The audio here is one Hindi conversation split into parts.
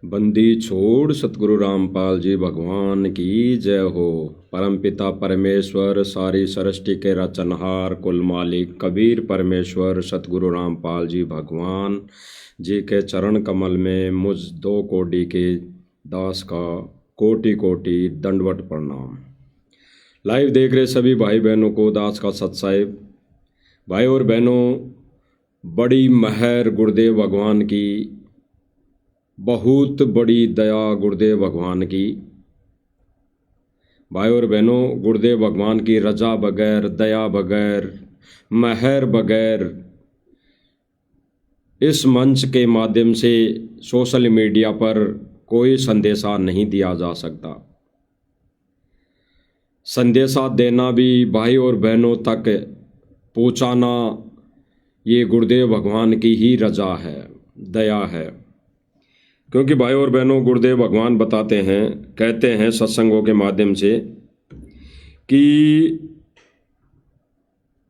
बंदी छोड़ सतगुरु रामपाल जी भगवान की जय हो। परमपिता परमेश्वर सारी सृष्टि के रचनहार कुल मालिक कबीर परमेश्वर सतगुरु रामपाल जी भगवान जी के चरण कमल में मुझ दो कोटि के दास का कोटि कोटि दंडवत प्रणाम। लाइव देख रहे सभी भाई बहनों को दास का सत्साहिब। भाई और बहनों, बड़ी महर गुरुदेव भगवान की, बहुत बड़ी दया गुरुदेव भगवान की। भाई और बहनों, गुरुदेव भगवान की रजा बगैर, दया बगैर, महर बगैर इस मंच के माध्यम से सोशल मीडिया पर कोई संदेशा नहीं दिया जा सकता। संदेशा देना भी, भाई और बहनों तक पहुंचाना, ये गुरुदेव भगवान की ही रजा है, दया है। क्योंकि भाई और बहनों, गुरुदेव भगवान बताते हैं, कहते हैं सत्संगों के माध्यम से कि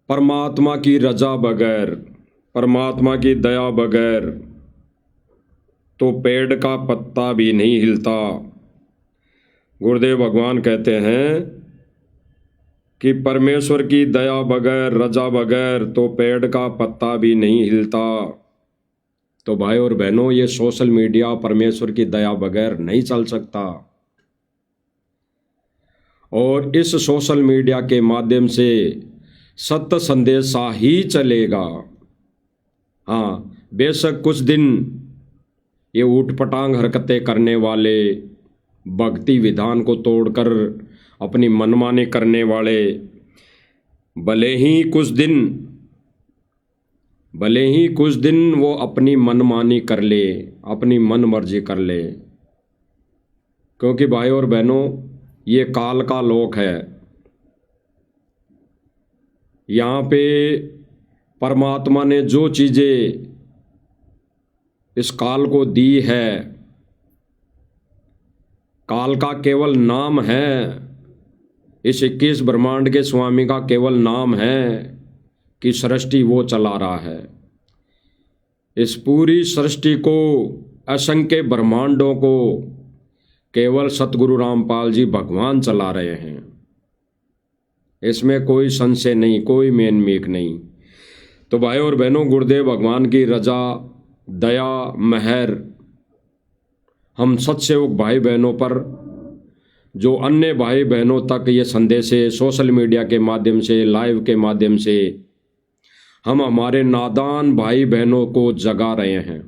परमात्मा की रजा बगैर, परमात्मा की दया बगैर तो पेड़ का पत्ता भी नहीं हिलता। गुरुदेव भगवान कहते हैं कि परमेश्वर की दया बगैर, रजा बगैर तो पेड़ का पत्ता भी नहीं हिलता। तो भाई और बहनों, ये सोशल मीडिया परमेश्वर की दया बगैर नहीं चल सकता। और इस सोशल मीडिया के माध्यम से सत्य संदेशा ही चलेगा। हाँ, बेशक कुछ दिन ये ऊटपटांग हरकतें करने वाले, भक्ति विधान को तोड़कर अपनी मनमानी करने वाले, भले ही कुछ दिन वो अपनी मनमानी कर ले, अपनी मन मर्जी कर ले। क्योंकि भाई और बहनों, ये काल का लोक है। यहाँ पे परमात्मा ने जो चीज़ें इस काल को दी है, काल का केवल नाम है, इस 21 ब्रह्मांड के स्वामी का केवल नाम है कि सृष्टि वो चला रहा है। इस पूरी सृष्टि को, असंख्य ब्रह्मांडों को केवल सतगुरु रामपाल जी भगवान चला रहे हैं। इसमें कोई संशय नहीं, कोई मेन मीक नहीं। तो भाई और बहनों, गुरुदेव भगवान की रजा, दया, महर हम सत्सेवक भाई बहनों पर, जो अन्य भाई बहनों तक ये संदेश सोशल मीडिया के माध्यम से, लाइव के माध्यम से हम हमारे नादान भाई बहनों को जगा रहे हैं।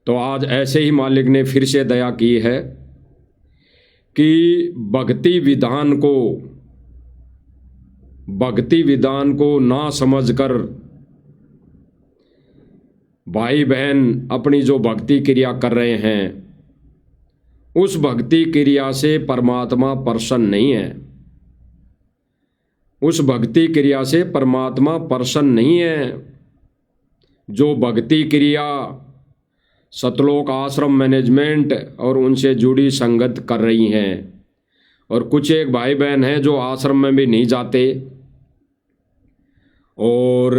तो आज ऐसे ही मालिक ने फिर से दया की है कि भक्ति विधान को ना समझकर भाई बहन अपनी जो भक्ति क्रिया कर रहे हैं, उस भक्ति क्रिया से परमात्मा प्रसन्न नहीं है। उस भक्ति क्रिया से परमात्मा प्रसन्न नहीं है। जो भक्ति क्रिया सतलोक आश्रम मैनेजमेंट और उनसे जुड़ी संगत कर रही हैं, और कुछ एक भाई बहन हैं जो आश्रम में भी नहीं जाते और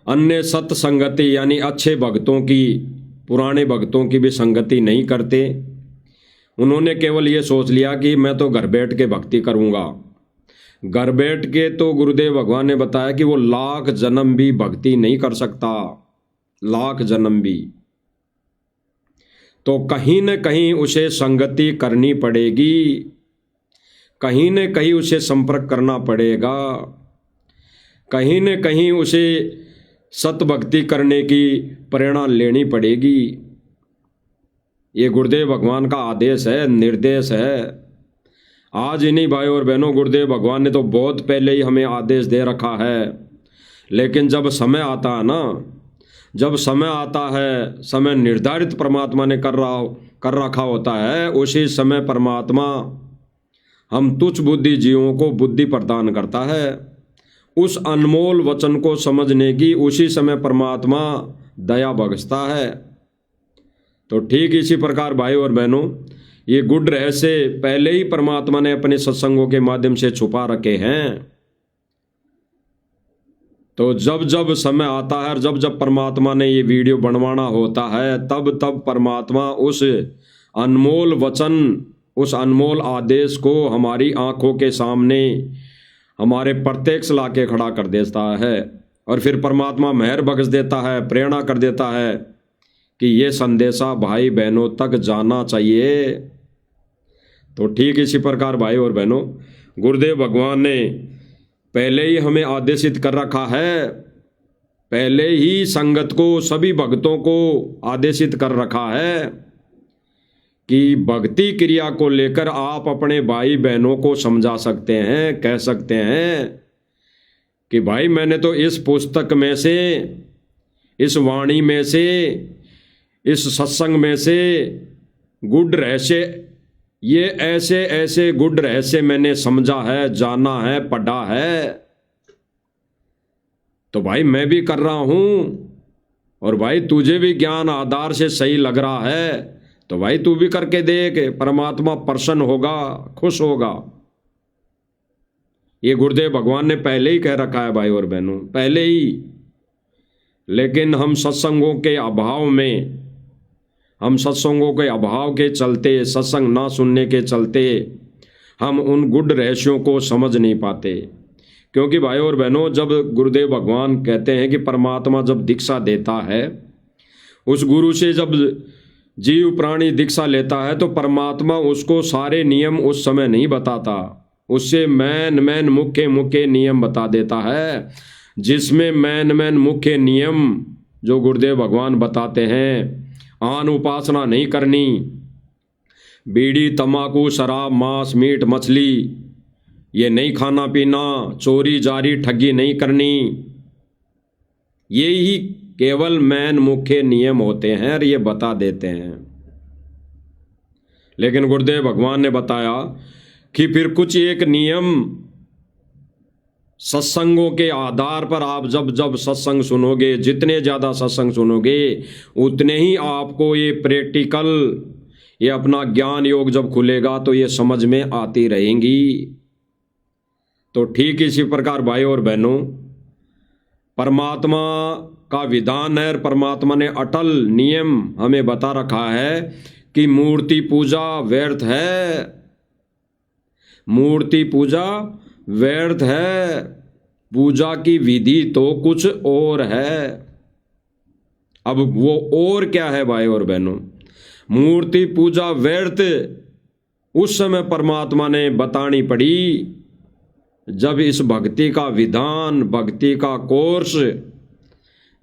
अन्य सत संगति यानी अच्छे भक्तों की, पुराने भक्तों की भी संगति नहीं करते। उन्होंने केवल ये सोच लिया कि मैं तो घर बैठ के भक्ति करूँगा। घर बैठ के तो गुरुदेव भगवान ने बताया कि वो लाख जन्म भी भक्ति नहीं कर सकता, लाख जन्म भी। तो कहीं न कहीं उसे संगति करनी पड़ेगी, कहीं न कहीं उसे संपर्क करना पड़ेगा, कहीं न कहीं उसे सतभक्ति करने की प्रेरणा लेनी पड़ेगी। ये गुरुदेव भगवान का आदेश है, निर्देश है। आज ही नहीं भाई और बहनों, गुरुदेव भगवान ने तो बहुत पहले ही हमें आदेश दे रखा है। लेकिन जब समय आता है ना, जब समय आता है, समय निर्धारित परमात्मा ने कर रखा होता है, उसी समय परमात्मा हम तुच्छ बुद्धि जीवों को बुद्धि प्रदान करता है। उस अनमोल वचन को समझने की उसी समय परमात्मा दया बख्शता है। तो ठीक इसी प्रकार भाई और बहनों, ये गुड रहस्य पहले ही परमात्मा ने अपने सत्संगों के माध्यम से छुपा रखे हैं। तो जब जब समय आता है और जब जब परमात्मा ने ये वीडियो बनवाना होता है, तब तब परमात्मा उस अनमोल वचन, उस अनमोल आदेश को हमारी आंखों के सामने हमारे प्रत्यक्ष ला के खड़ा कर देता है। और फिर परमात्मा मेहर बख्श देता है, प्रेरणा कर देता है कि ये संदेशा भाई बहनों तक जाना चाहिए। तो ठीक इसी प्रकार भाई और बहनों, गुरुदेव भगवान ने पहले ही हमें आदेशित कर रखा है, पहले ही संगत को, सभी भक्तों को आदेशित कर रखा है कि भक्ति क्रिया को लेकर आप अपने भाई बहनों को समझा सकते हैं, कह सकते हैं कि भाई मैंने तो इस पुस्तक में से, इस वाणी में से, इस सत्संग में से गुड रहस्य, ये ऐसे ऐसे गुड रहस्य मैंने समझा है, जाना है, पढ़ा है, तो भाई मैं भी कर रहा हूं। और भाई तुझे भी ज्ञान आधार से सही लग रहा है तो भाई तू भी करके देख, परमात्मा प्रसन्न होगा, खुश होगा। ये गुरुदेव भगवान ने पहले ही कह रखा है भाई और बहनों, पहले ही। लेकिन हम सत्संगों के अभाव में, हम सत्संगों के अभाव के चलते, सत्संग ना सुनने के चलते हम उन गुड रहस्यों को समझ नहीं पाते। क्योंकि भाई और बहनों, जब गुरुदेव भगवान कहते हैं कि परमात्मा जब दीक्षा देता है, उस गुरु से जब जीव प्राणी दीक्षा लेता है तो परमात्मा उसको सारे नियम उस समय नहीं बताता, उससे मैन मुख्य मुख्य नियम बता देता है। जिसमें मैन मुख्य नियम जो गुरुदेव भगवान बताते हैं, आन उपासना नहीं करनी, बीड़ी तंबाकू शराब मांस मीट मछली ये नहीं खाना पीना, चोरी जारी ठगी नहीं करनी, ये ही केवल मैन मुख्य नियम होते हैं और ये बता देते हैं। लेकिन गुरुदेव भगवान ने बताया कि फिर कुछ एक नियम सत्संगों के आधार पर आप जब जब सत्संग सुनोगे, जितने ज़्यादा सत्संग सुनोगे, उतने ही आपको ये प्रैक्टिकल, ये अपना ज्ञान योग जब खुलेगा तो ये समझ में आती रहेंगी। तो ठीक इसी प्रकार भाई और बहनों, परमात्मा का विधान है, परमात्मा ने अटल नियम हमें बता रखा है कि मूर्ति पूजा व्यर्थ है, मूर्ति पूजा व्यर्थ है, पूजा की विधि तो कुछ और है। अब वो और क्या है भाई और बहनों? मूर्ति पूजा व्यर्थ उस समय परमात्मा ने बतानी पड़ी जब इस भक्ति का विधान, भक्ति का कोर्स,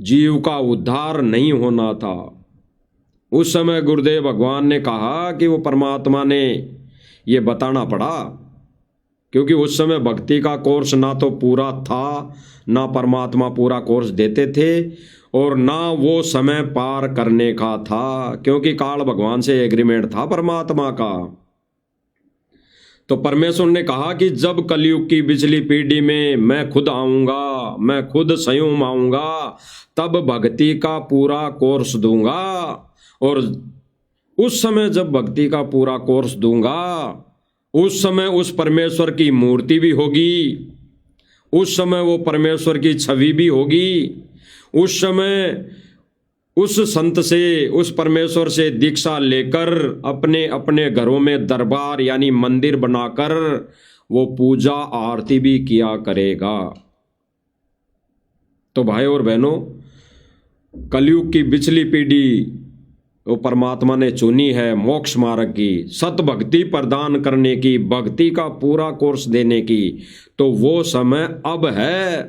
जीव का उद्धार नहीं होना था। उस समय गुरुदेव भगवान ने कहा कि वो परमात्मा ने ये बताना पड़ा, क्योंकि उस समय भक्ति का कोर्स ना तो पूरा था, ना परमात्मा पूरा कोर्स देते थे, और ना वो समय पार करने का था, क्योंकि काल भगवान से एग्रीमेंट था परमात्मा का। तो परमेश्वर ने कहा कि जब कलयुग की पिछली पीढ़ी में मैं खुद आऊंगा, मैं खुद स्वयं आऊंगा, तब भक्ति का पूरा कोर्स दूंगा। और उस समय जब भक्ति का पूरा कोर्स दूंगा, उस समय उस परमेश्वर की मूर्ति भी होगी, उस समय वो परमेश्वर की छवि भी होगी, उस समय उस संत से, उस परमेश्वर से दीक्षा लेकर अपने अपने घरों में दरबार यानी मंदिर बनाकर वो पूजा आरती भी किया करेगा। तो भाई और बहनों, कलयुग की पिछली पीढ़ी वो परमात्मा ने चुनी है मोक्ष मार्ग की, सत भक्ति प्रदान करने की, भक्ति का पूरा कोर्स देने की। तो वो समय अब है,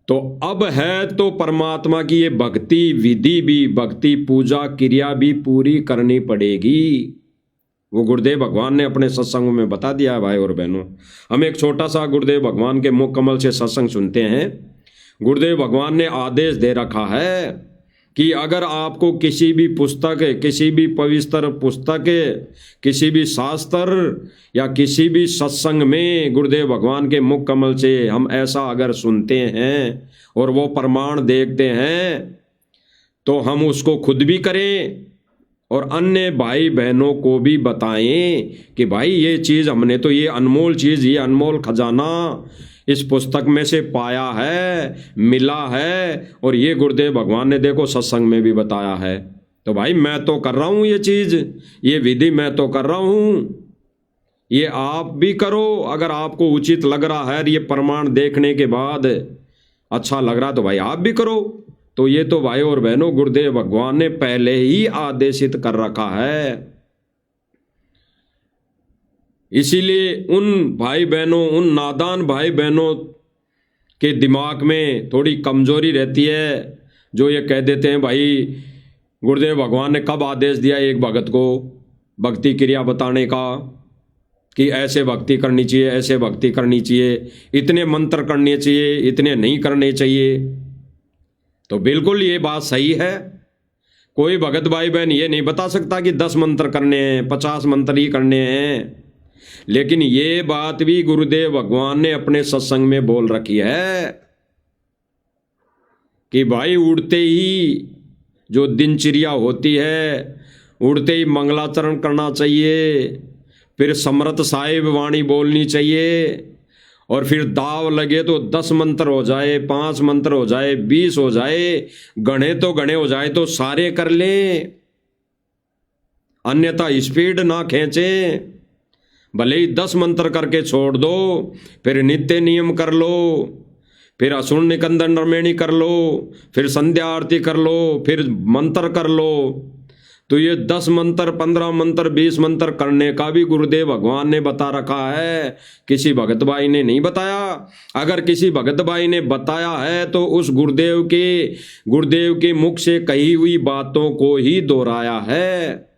तो अब है तो परमात्मा की ये भक्ति विधि भी, भक्ति पूजा क्रिया भी पूरी करनी पड़ेगी। वो गुरुदेव भगवान ने अपने सत्संगों में बता दिया है भाई और बहनों। हम एक छोटा सा गुरुदेव भगवान के मुख कमल से सत्संग सुनते हैं। गुरुदेव भगवान ने आदेश दे रखा है कि अगर आपको किसी भी पुस्तक, किसी भी पवित्र पुस्तक, किसी भी शास्त्र या किसी भी सत्संग में गुरुदेव भगवान के मुख कमल से हम ऐसा अगर सुनते हैं और वो प्रमाण देखते हैं, तो हम उसको खुद भी करें और अन्य भाई बहनों को भी बताएं कि भाई ये चीज़ हमने तो, ये अनमोल चीज़, ये अनमोल खजाना, इस पुस्तक में से पाया है, मिला है, और ये गुरुदेव भगवान ने देखो सत्संग में भी बताया है। तो भाई मैं तो कर रहा हूं ये चीज, ये विधि मैं तो कर रहा हूं, ये आप भी करो अगर आपको उचित लग रहा है, ये प्रमाण देखने के बाद अच्छा लग रहा तो भाई आप भी करो। तो ये तो भाई और बहनों गुरुदेव भगवान ने पहले ही आदेशित कर रखा है। इसीलिए उन भाई बहनों, उन नादान भाई बहनों के दिमाग में थोड़ी कमजोरी रहती है, जो ये कह देते हैं भाई गुरुदेव भगवान ने कब आदेश दिया एक भगत को भक्ति क्रिया बताने का कि ऐसे भक्ति करनी चाहिए, ऐसे भक्ति करनी चाहिए, इतने मंत्र करने चाहिए, इतने नहीं करने चाहिए। तो बिल्कुल ये बात सही है। कोई भगत भाई बहन ये नहीं बता सकता कि 10 मंत्र करने हैं, 50 मंत्र ही करने हैं। लेकिन ये बात भी गुरुदेव भगवान ने अपने सत्संग में बोल रखी है कि भाई उड़ते ही जो दिनचर्या होती है, उड़ते ही मंगलाचरण करना चाहिए, फिर समर्थ साहिब वाणी बोलनी चाहिए, और फिर दाव लगे तो 10 मंत्र हो जाए, 5 मंत्र हो जाए, 20 हो जाए, गणे तो गणे हो जाए तो सारे कर लें, अन्यथा स्पीड ना खींचें। भले ही 10 मंत्र करके छोड़ दो, फिर नित्य नियम कर लो, फिर असुर निकंदन नरमेणी कर लो, फिर संध्या आरती कर लो, फिर मंत्र कर लो। तो ये 10 मंत्र, 15 मंत्र, 20 मंत्र करने का भी गुरुदेव भगवान ने बता रखा है, किसी भगत भाई ने नहीं बताया। अगर किसी भगत भाई ने बताया है तो उस गुरुदेव के मुख से कही हुई बातों को ही दोहराया है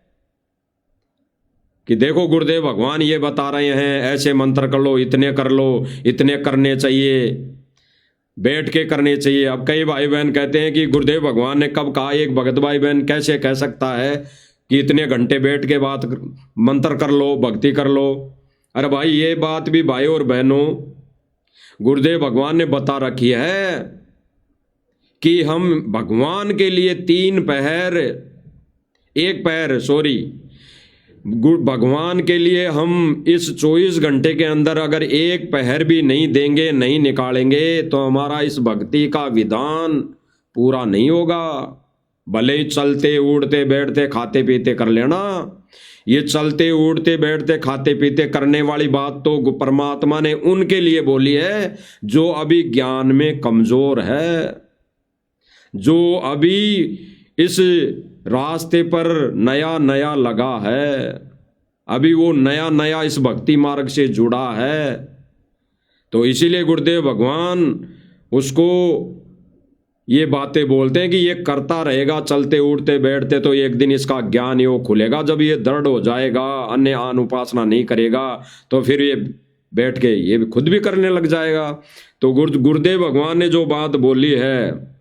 कि देखो गुरुदेव भगवान ये बता रहे हैं, ऐसे मंत्र कर लो, इतने कर लो, इतने करने चाहिए, बैठ के करने चाहिए। अब कई भाई बहन कहते हैं कि गुरुदेव भगवान ने कब कहा। एक भगत भाई बहन कैसे कह सकता है कि इतने घंटे बैठ के बात मंत्र कर लो, भक्ति कर लो। अरे भाई ये बात भी भाई और बहनों गुरुदेव भगवान ने बता रखी है कि हम भगवान के लिए 3 पहर, 1 पहर भगवान के लिए हम इस 24 घंटे के अंदर अगर 1 पहर भी नहीं देंगे, नहीं निकालेंगे, तो हमारा इस भक्ति का विधान पूरा नहीं होगा। भले ही चलते उड़ते बैठते खाते पीते कर लेना, ये चलते उड़ते बैठते खाते पीते करने वाली बात तो परमात्मा ने उनके लिए बोली है जो अभी ज्ञान में कमजोर है, जो अभी इस रास्ते पर नया नया लगा है, अभी वो नया नया इस भक्ति मार्ग से जुड़ा है। तो इसीलिए गुरुदेव भगवान उसको ये बातें बोलते हैं कि ये करता रहेगा चलते उड़ते बैठते, तो एक दिन इसका ज्ञान योग खुलेगा। जब ये दृढ़ हो जाएगा, अन्य आन उपासना नहीं करेगा, तो फिर ये बैठ के ये खुद भी करने लग जाएगा। तो गुरुदेव भगवान ने जो बात बोली है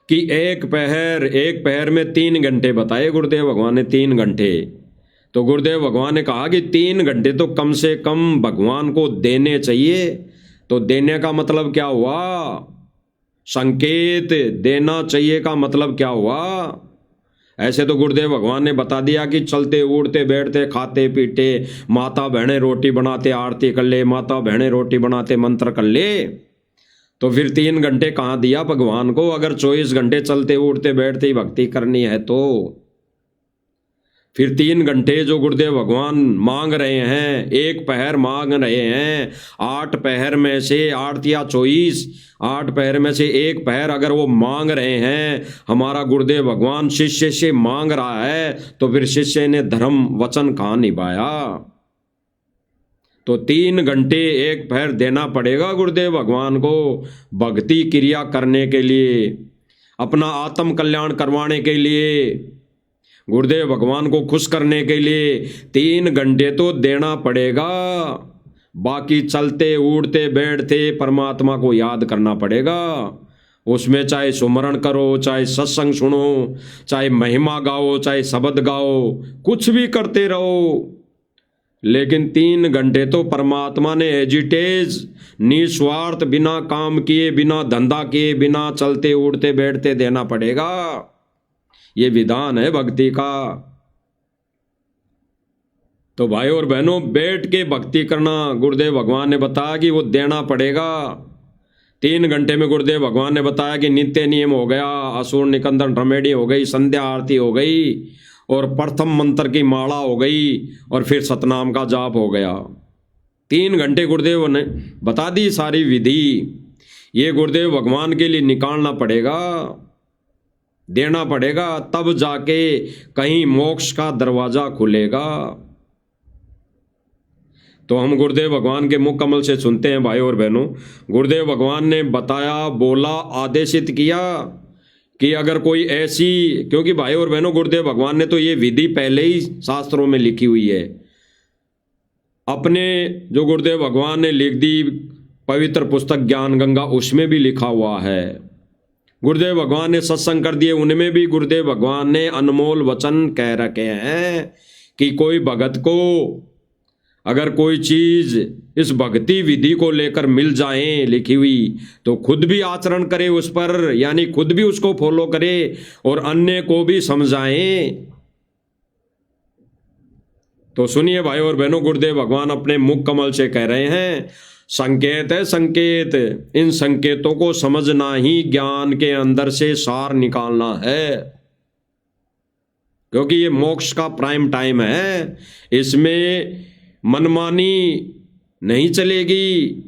कि 1 पहर में 3 घंटे बताए गुरुदेव भगवान ने, 3 घंटे। तो गुरुदेव भगवान ने कहा कि 3 घंटे तो कम से कम भगवान को देने चाहिए। तो देने का मतलब क्या हुआ? संकेत देना चाहिए का मतलब क्या हुआ? ऐसे तो गुरुदेव भगवान ने बता दिया कि चलते उड़ते बैठते खाते पीते माता बहने रोटी बनाते आरती कर ले, माता बहने रोटी बनाते मंत्र कर ले। तो फिर 3 घंटे कहाँ दिया भगवान को? अगर 24 घंटे चलते उठते बैठते ही भक्ति करनी है तो फिर 3 घंटे जो गुरुदेव भगवान मांग रहे हैं, 1 पहर मांग रहे हैं, 8 पहर में से 8 या 24, 8 पहर में से 1 पहर अगर वो मांग रहे हैं, हमारा गुरुदेव भगवान शिष्य से मांग रहा है, तो फिर शिष्य ने धर्म वचन कहाँ निभाया? तो 3 घंटे 1 पहर देना पड़ेगा गुरुदेव भगवान को भक्ति क्रिया करने के लिए, अपना आत्म कल्याण करवाने के लिए, गुरुदेव भगवान को खुश करने के लिए 3 घंटे तो देना पड़ेगा। बाकी चलते उड़ते बैठते परमात्मा को याद करना पड़ेगा। उसमें चाहे सुमरण करो, चाहे सत्संग सुनो, चाहे महिमा गाओ, चाहे शब्द गाओ, कुछ भी करते रहो, लेकिन 3 घंटे तो परमात्मा ने एजिटेज निस्वार्थ बिना काम किए, बिना धंधा किए, बिना चलते उड़ते बैठते देना पड़ेगा। ये विधान है भक्ति का। तो भाई और बहनों, बैठ के भक्ति करना गुरुदेव भगवान ने बताया कि वो देना पड़ेगा। 3 घंटे में गुरुदेव भगवान ने बताया कि नित्य नियम हो गया, असुर निकंदन रेमेडी हो गई, संध्या आरती हो गई और प्रथम मंत्र की माला हो गई और फिर सतनाम का जाप हो गया। 3 घंटे गुरुदेव ने बता दी सारी विधि। ये गुरुदेव भगवान के लिए निकालना पड़ेगा, देना पड़ेगा, तब जाके कहीं मोक्ष का दरवाजा खुलेगा। तो हम गुरुदेव भगवान के मुख कमल से सुनते हैं भाई और बहनों, गुरुदेव भगवान ने बताया, बोला, आदेशित किया कि अगर कोई ऐसी, क्योंकि भाई और बहनों गुरुदेव भगवान ने तो ये विधि पहले ही शास्त्रों में लिखी हुई है। अपने जो गुरुदेव भगवान ने लिख दी पवित्र पुस्तक ज्ञान गंगा, उसमें भी लिखा हुआ है। गुरुदेव भगवान ने सत्संग कर दिए, उनमें भी गुरुदेव भगवान ने अनमोल वचन कह रखे हैं कि कोई भगत को अगर कोई चीज इस भक्ति विधि को लेकर मिल जाए लिखी हुई, तो खुद भी आचरण करे उस पर, यानी खुद भी उसको फॉलो करे और अन्य को भी समझाए। तो सुनिए भाई और बहनों, गुरुदेव भगवान अपने मुख कमल से कह रहे हैं, संकेत है संकेत, इन संकेतों को समझना ही ज्ञान के अंदर से सार निकालना है, क्योंकि ये मोक्ष का प्राइम टाइम है। इसमें मनमानी नहीं चलेगी।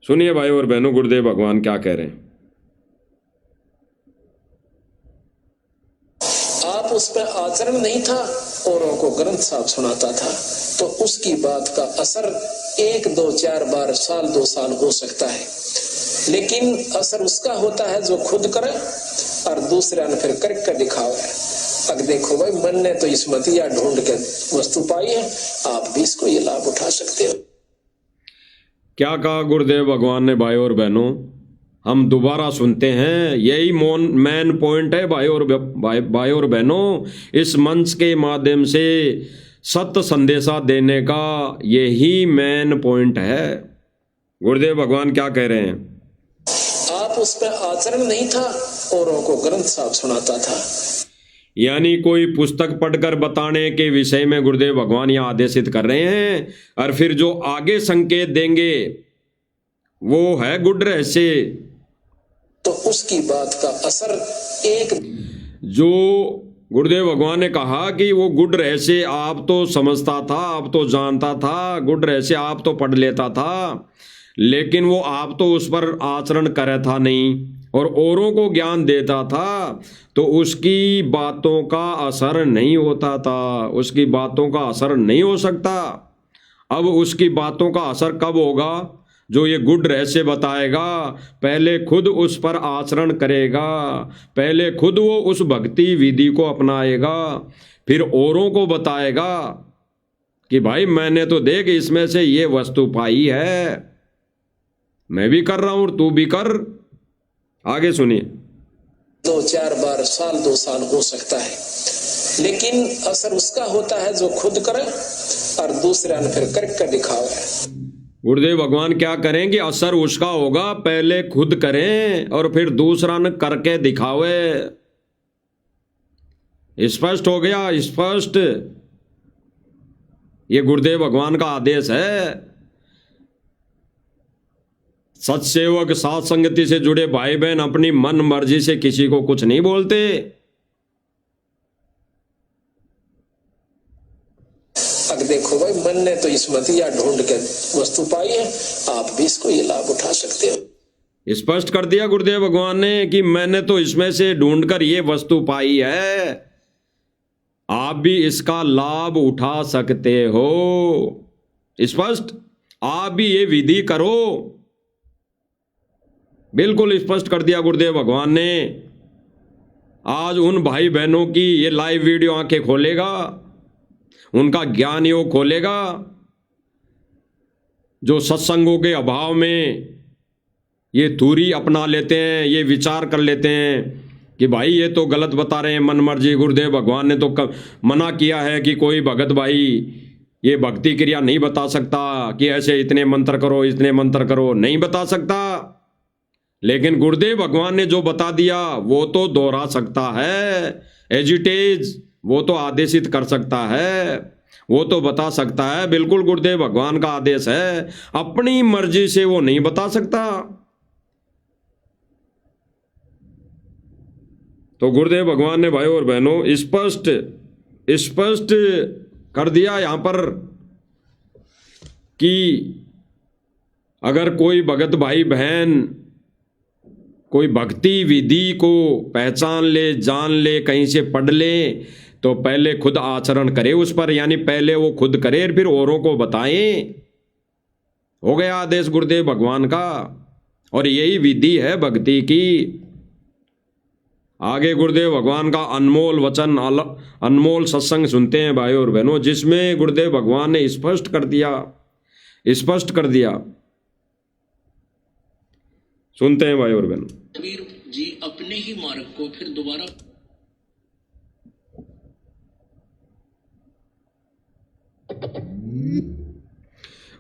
सुनिए भाई और बहनों, गुरुदेव भगवान क्या कह रहे हैं। आप उस पर आचरण नहीं था, औरों को ग्रंथ साहब सुनाता था, तो उसकी बात का असर 1, 2, 4 बार, साल 2 साल हो सकता है, लेकिन असर उसका होता है जो खुद करे और दूसरा ने फिर करके दिखावे। अब देखो भाई, मन ने तो इस मतिया ढूंढ के वस्तु पाई है, आप भी इसको ये लाभ उठा सकते हो। क्या कहा गुरुदेव भगवान ने भाई और बहनों, हम दोबारा सुनते हैं। यही मेन पॉइंट है भाई और बहनों, इस मंच के माध्यम से सत्य संदेशा देने का यही मेन पॉइंट है। गुरुदेव भगवान क्या कह रहे हैं, आप उस पर आचरण नहीं था, औरों को ग्रंथ साहब सुनाता था, यानी कोई पुस्तक पढ़कर बताने के विषय में गुरुदेव भगवान यह आदेशित कर रहे हैं। और फिर जो आगे संकेत देंगे वो है गुड रहस्य, तो उसकी बात का असर एक, जो गुरुदेव भगवान ने कहा कि वो गुड रहस्य आप तो समझता था, आप तो जानता था, गुड रहस्य आप तो पढ़ लेता था, लेकिन वो आप तो उस पर आचरण करे था नहीं और औरों को ज्ञान देता था, तो उसकी बातों का असर नहीं होता था, उसकी बातों का असर नहीं हो सकता। अब उसकी बातों का असर कब होगा, जो ये गुड रहस्य बताएगा, पहले खुद उस पर आचरण करेगा, पहले खुद वो उस भक्ति विधि को अपनाएगा, फिर औरों को बताएगा कि भाई मैंने तो देख इसमें से ये वस्तु पाई है, मैं भी कर रहा हूं और तू भी कर। आगे सुनिए। 2, 4 बार, साल 2 साल हो सकता है, लेकिन असर उसका होता है जो खुद करे और दूसरा ने फिर करके दिखावे। गुरुदेव भगवान क्या करेंगे, असर उसका होगा, पहले खुद करें और फिर दूसरा ने करके दिखावे। स्पष्ट हो गया, स्पष्ट। ये गुरुदेव भगवान का आदेश है। सत्सेवक, साथ संगति से जुड़े भाई बहन अपनी मन मर्जी से किसी को कुछ नहीं बोलते। अब देखो भाई, मन ने तो इस मतिया ढूंढ के वस्तु पाई है, आप भी इसको ये लाभ उठा सकते हो। स्पष्ट कर दिया गुरुदेव भगवान ने कि मैंने तो इसमें से ढूंढकर ये वस्तु पाई है, आप भी इसका लाभ उठा सकते हो। स्पष्ट, आप भी ये विधि करो। बिल्कुल स्पष्ट कर दिया गुरुदेव भगवान ने। आज उन भाई बहनों की ये लाइव वीडियो आंखें खोलेगा, उनका ज्ञान योग खोलेगा, जो सत्संगों के अभाव में ये दूरी अपना लेते हैं, ये विचार कर लेते हैं कि भाई ये तो गलत बता रहे हैं, मन मर्जी। गुरुदेव भगवान ने तो मना किया है कि कोई भगत भाई ये भक्ति क्रिया नहीं बता सकता कि ऐसे इतने मंत्र करो, इतने मंत्र करो, नहीं बता सकता। लेकिन गुरुदेव भगवान ने जो बता दिया वो तो दोहरा सकता है, एज इट इज, वो तो आदेशित कर सकता है, वो तो बता सकता है, बिल्कुल गुरुदेव भगवान का आदेश है। अपनी मर्जी से वो नहीं बता सकता। तो गुरुदेव भगवान ने भाइयों और बहनों स्पष्ट स्पष्ट कर दिया यहां पर कि अगर कोई भगत भाई बहन कोई भक्ति विधि को पहचान ले, जान ले, कहीं से पढ़ ले, तो पहले खुद आचरण करे उस पर, यानी पहले वो खुद करे फिर औरों को बताए। हो गया आदेश गुरुदेव भगवान का, और यही विधि है भक्ति की। आगे गुरुदेव भगवान का अनमोल वचन, अनमोल सत्संग सुनते हैं भाइयों और बहनों, जिसमें गुरुदेव भगवान ने स्पष्ट कर दिया। सुनते हैं भाइयों और बहनों। कबीर जी अपने ही मार्ग को फिर दोबारा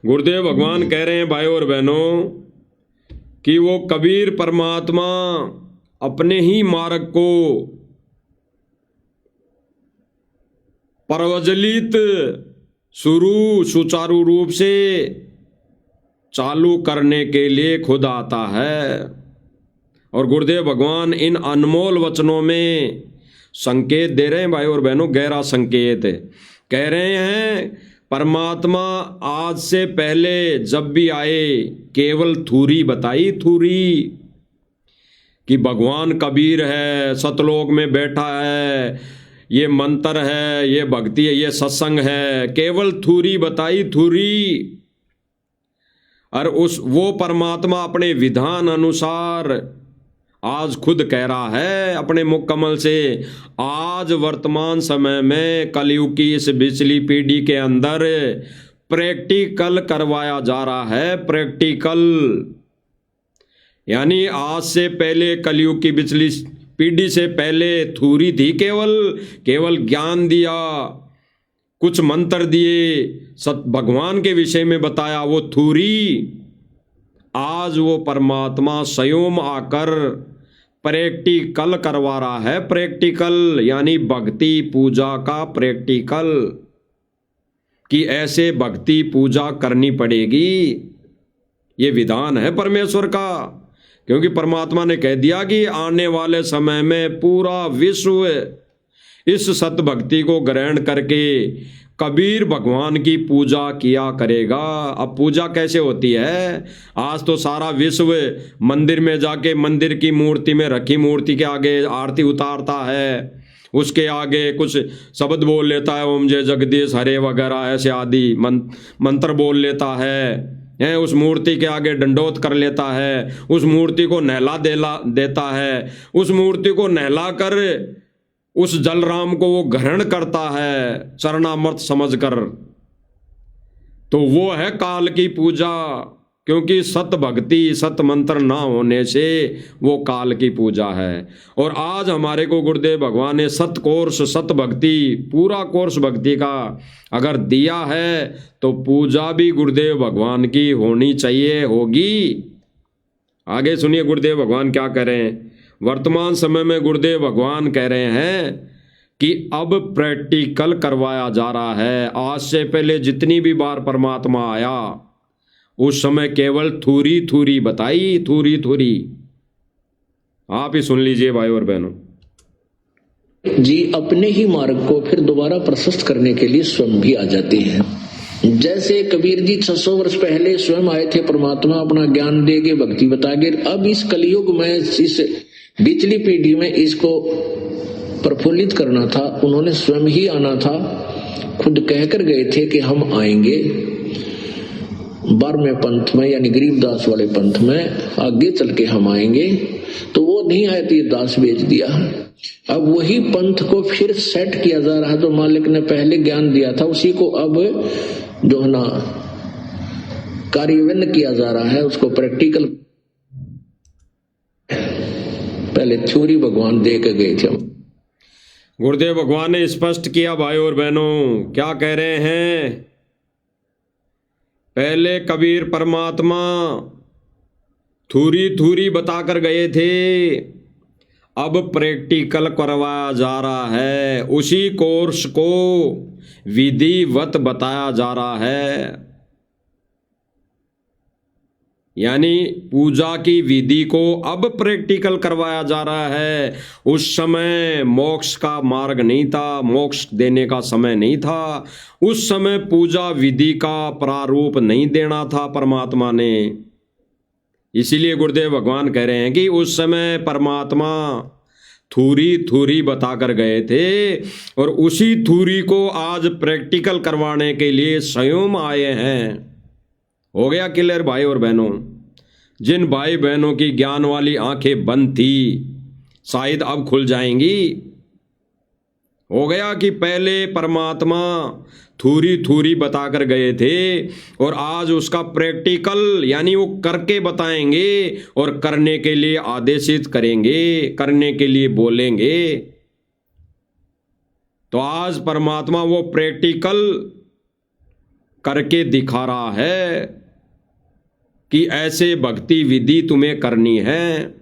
गुरुदेव भगवान कह रहे हैं भाइयों और बहनों कि वो कबीर परमात्मा अपने ही मार्ग को प्रज्वलित सुचारू रूप से चालू करने के लिए खुद आता है। और गुरुदेव भगवान इन अनमोल वचनों में संकेत दे रहे हैं भाइयों और बहनों, गहरा संकेत कह रहे हैं। परमात्मा आज से पहले जब भी आए केवल थूरी बताई, थूरी कि भगवान कबीर है, सतलोक में बैठा है, ये मंत्र है, ये भक्ति है, ये सत्संग है, केवल थूरी बताई, थूरी। और वो परमात्मा अपने विधान अनुसार आज खुद कह रहा है अपने मुख कमल से, आज वर्तमान समय में कलयुग की इस बिचली पीढ़ी के अंदर प्रैक्टिकल करवाया जा रहा है। प्रैक्टिकल यानी आज से पहले कलयुग की बिचली पीढ़ी से पहले थूरी थी, केवल ज्ञान दिया, कुछ मंत्र दिए, भगवान के विषय में बताया, वो थूरी। आज वो परमात्मा स्वयं आकर प्रैक्टिकल करवा रहा है। प्रैक्टिकल यानी भक्ति पूजा का प्रैक्टिकल, कि ऐसे भक्ति पूजा करनी पड़ेगी। ये विधान है परमेश्वर का, क्योंकि परमात्मा ने कह दिया कि आने वाले समय में पूरा विश्व इस सत भक्ति को ग्रहण करके कबीर भगवान की पूजा किया करेगा। अब पूजा कैसे होती है? आज तो सारा विश्व मंदिर में जाके मंदिर की मूर्ति में रखी मूर्ति के आगे आरती उतारता है, उसके आगे कुछ शब्द बोल लेता है, ओम जय जगदीश हरे वगैरह ऐसे आदि मंत्र बोल लेता है, उस मूर्ति के आगे दंडोत कर लेता है, उस मूर्ति को नहला देता है, उस मूर्ति को नहला कर उस जलराम को वो ग्रहण करता है चरणामृत समझकर। तो वो है काल की पूजा, क्योंकि सत भक्ति सत मंत्र ना होने से वो काल की पूजा है। और आज हमारे को गुरुदेव भगवान ने सत कोर्स, सत भक्ति, पूरा कोर्स भक्ति का अगर दिया है तो पूजा भी गुरुदेव भगवान की होनी चाहिए, होगी। आगे सुनिए गुरुदेव भगवान क्या कह रहे हैं। वर्तमान समय में गुरुदेव भगवान कह रहे हैं कि अब प्रैक्टिकल करवाया जा रहा है। आज से पहले जितनी भी बार परमात्मा आया उस समय केवल थूरी थूरी बताई, थूरी थूरी। आप ही सुन लीजिए भाई और बहनों। जी अपने ही मार्ग को फिर दोबारा प्रशस्त करने के लिए स्वयं भी आ जाते हैं। जैसे कबीर जी 600 वर्ष पहले स्वयं आए थे, परमात्मा अपना ज्ञान देगे, भक्ति बतागे। अब इस कलयुग में इस बिचली पीढ़ी में इसको प्रफुल्लित करना था, उन्होंने स्वयं ही आना था। खुद कहकर गए थे कि हम आएंगे 12वें पंथ में, यानी गरीबदास वाले पंथ में आगे चल के हम आएंगे। तो वो नहीं आए तो ये दास बेच दिया। अब वही पंथ को फिर सेट किया जा रहा है, जो मालिक ने पहले ज्ञान दिया था उसी को अब जो है ना कार्यान्वयन किया जा रहा है, उसको प्रैक्टिकल। पहले थ्योरी भगवान दे के गए थे। गुरुदेव भगवान ने स्पष्ट किया भाई और बहनों, क्या कह रहे हैं। पहले कबीर परमात्मा थूरी थूरी बताकर गए थे, अब प्रैक्टिकल करवाया जा रहा है, उसी कोर्स को विधिवत बताया जा रहा है। यानी पूजा की विधि को अब प्रैक्टिकल करवाया जा रहा है। उस समय मोक्ष का मार्ग नहीं था, मोक्ष देने का समय नहीं था। उस समय पूजा विधि का प्रारूप नहीं देना था परमात्मा ने। इसीलिए गुरुदेव भगवान कह रहे हैं कि उस समय परमात्मा थूरी थूरी बताकर गए थे और उसी थूरी को आज प्रैक्टिकल करवाने के लिए स्वयं आए हैं। हो गया क्लियर भाई और बहनों? जिन भाई बहनों की ज्ञान वाली आंखें बंद थी शायद अब खुल जाएंगी। हो गया कि पहले परमात्मा थूरी थूरी बताकर गए थे और आज उसका प्रैक्टिकल यानी वो करके बताएंगे और करने के लिए आदेशित करेंगे, करने के लिए बोलेंगे। तो आज परमात्मा वो प्रैक्टिकल करके दिखा रहा है कि ऐसे भक्ति विधि तुम्हें करनी है।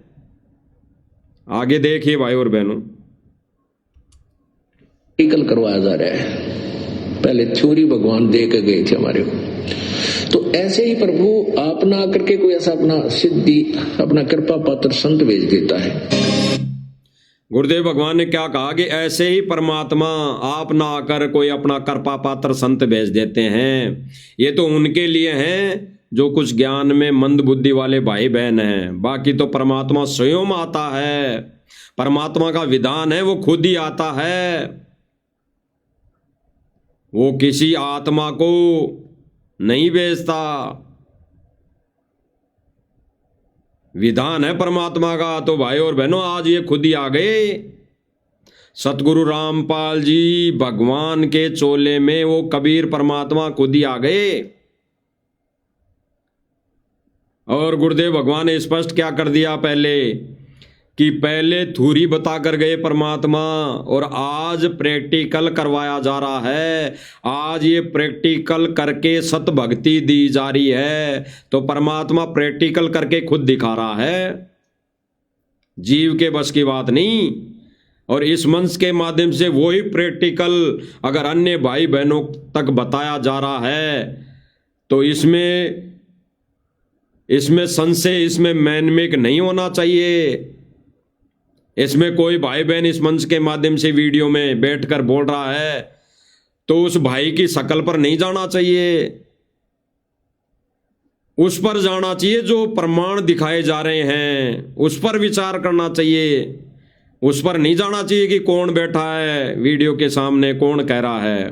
आगे देखिए भाई और बहनों, प्रैक्टिकल करवाया जा रहा है। पहले थ्योरी भगवान दे के गए थे हमारे को, तो ऐसे ही प्रभु आप ना करके कोई ऐसा अपना सिद्धि, अपना कृपा पात्र संत भेज देता है। गुरुदेव भगवान ने क्या कहा कि ऐसे ही परमात्मा आप ना आकर कोई अपना कृपा पात्र संत भेज देते हैं। ये तो उनके लिए हैं जो कुछ ज्ञान में मंद बुद्धि वाले भाई बहन हैं। बाकी तो परमात्मा स्वयं आता है। परमात्मा का विधान है, वो खुद ही आता है। वो किसी आत्मा को नहीं भेजता। विधान है परमात्मा का। तो भाई और बहनों आज ये खुद ही आ गए। सतगुरु रामपाल जी भगवान के चोले में वो कबीर परमात्मा खुद ही आ गए। और गुरुदेव भगवान ने स्पष्ट क्या कर दिया पहले कि पहले थूरी बता कर गए परमात्मा और आज प्रैक्टिकल करवाया जा रहा है। आज ये प्रैक्टिकल करके सत भक्ति दी जा रही है। तो परमात्मा प्रैक्टिकल करके खुद दिखा रहा है, जीव के बस की बात नहीं। और इस मंच के माध्यम से वही प्रैक्टिकल अगर अन्य भाई बहनों तक बताया जा रहा है तो इसमें संशय, इसमें मैनमेक नहीं होना चाहिए। इसमें कोई भाई बहन इस मंच के माध्यम से वीडियो में बैठकर बोल रहा है तो उस भाई की शकल पर नहीं जाना चाहिए, उस पर जाना चाहिए जो प्रमाण दिखाए जा रहे हैं, उस पर विचार करना चाहिए। उस पर नहीं जाना चाहिए कि कौन बैठा है वीडियो के सामने, कौन कह रहा है।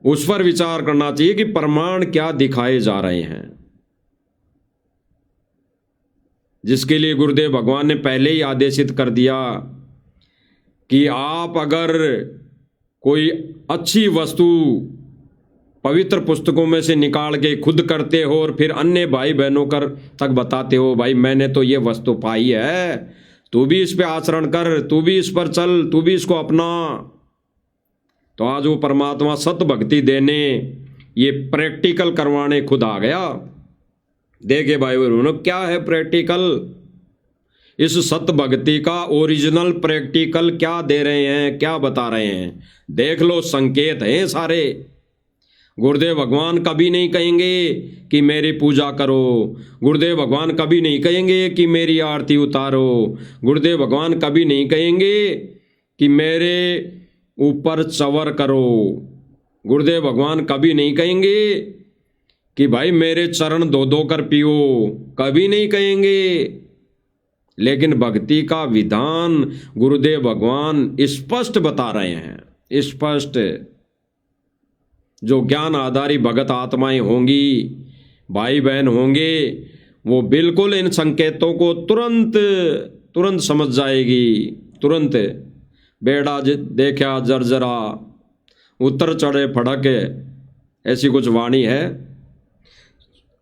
उस पर विचार करना चाहिए कि प्रमाण क्या दिखाए जा रहे हैं, जिसके लिए गुरुदेव भगवान ने पहले ही आदेशित कर दिया कि आप अगर कोई अच्छी वस्तु पवित्र पुस्तकों में से निकाल के खुद करते हो और फिर अन्य भाई बहनों तक बताते हो, भाई मैंने तो ये वस्तु पाई है, तू भी इस पे आचरण कर, तू भी इस पर चल, तू भी इसको अपना। तो आज वो परमात्मा सत भक्ति देने, ये प्रैक्टिकल करवाने खुद आ गया। देखिए भाई बहनों क्या है प्रैक्टिकल। इस सत भक्ति का ओरिजिनल प्रैक्टिकल क्या दे रहे हैं, क्या बता रहे हैं, देख लो। संकेत हैं सारे। गुरुदेव भगवान कभी नहीं कहेंगे कि मेरी पूजा करो, गुरुदेव भगवान कभी नहीं कहेंगे कि मेरी आरती उतारो, गुरुदेव भगवान कभी नहीं कहेंगे कि मेरे ऊपर चवर करो, गुरुदेव भगवान कभी नहीं कहेंगे कि भाई मेरे चरण धो धो कर पियो, कभी नहीं कहेंगे। लेकिन भक्ति का विधान गुरुदेव भगवान स्पष्ट बता रहे हैं, स्पष्ट। जो ज्ञान आधारी भगत आत्माएं होंगी, भाई बहन होंगे, वो बिल्कुल इन संकेतों को तुरंत समझ जाएगी। तुरंत बेड़ा देखा जर्जरा उतर चढ़े फड़क, ऐसी कुछ वाणी है।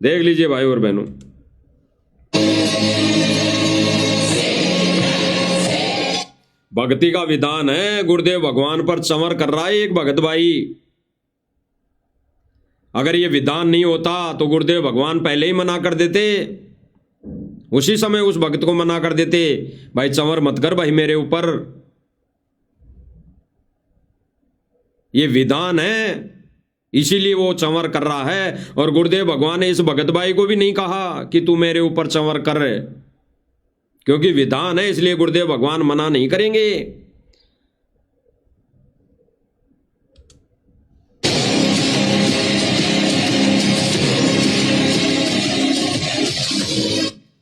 देख लीजिए भाई और बहनों। भक्ति का विधान है, गुरुदेव भगवान पर चंवर कर रहा है एक भगत भाई। अगर ये विधान नहीं होता तो गुरुदेव भगवान पहले ही मना कर देते। उसी समय उस भक्त को मना कर देते, भाई चंवर मत कर भाई मेरे ऊपर। ये विधान है, इसीलिए वो चंवर कर रहा है। और गुरुदेव भगवान ने इस भगत भाई को भी नहीं कहा कि तू मेरे ऊपर चंवर कर, क्योंकि विधान है, इसलिए गुरुदेव भगवान मना नहीं करेंगे।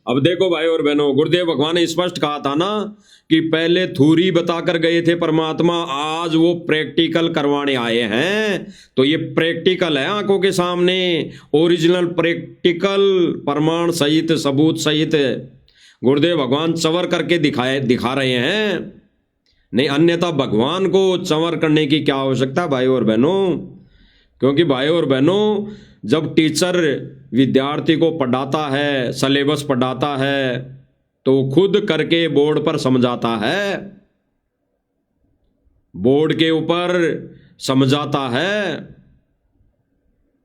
अब देखो भाई और बहनों, गुरुदेव भगवान ने स्पष्ट कहा था ना कि पहले थ्योरी बताकर गए थे परमात्मा, आज वो प्रैक्टिकल करवाने आए हैं। तो ये प्रैक्टिकल है आंखों के सामने, ओरिजिनल प्रैक्टिकल, प्रमाण सहित, सबूत सहित गुरुदेव भगवान चंवर करके दिखा रहे हैं। नहीं, अन्यथा भगवान को चंवर करने की क्या आवश्यकता भाई और बहनों। क्योंकि भाई और बहनों, जब टीचर विद्यार्थी को पढ़ाता है, सिलेबस पढ़ाता है, तो खुद करके बोर्ड पर समझाता है, बोर्ड के ऊपर समझाता है।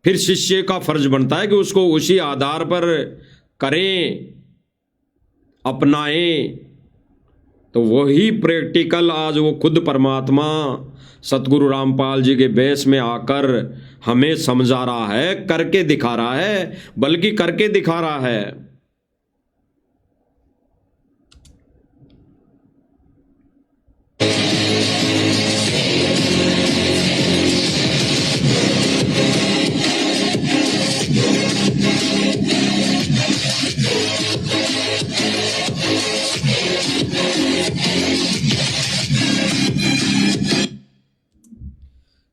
फिर शिष्य का फर्ज बनता है कि उसको उसी आधार पर करें, अपनाएं। तो वही प्रैक्टिकल आज वो खुद परमात्मा सतगुरु रामपाल जी के बेस में आकर हमें समझा रहा है, करके दिखा रहा है, बल्कि करके दिखा रहा है।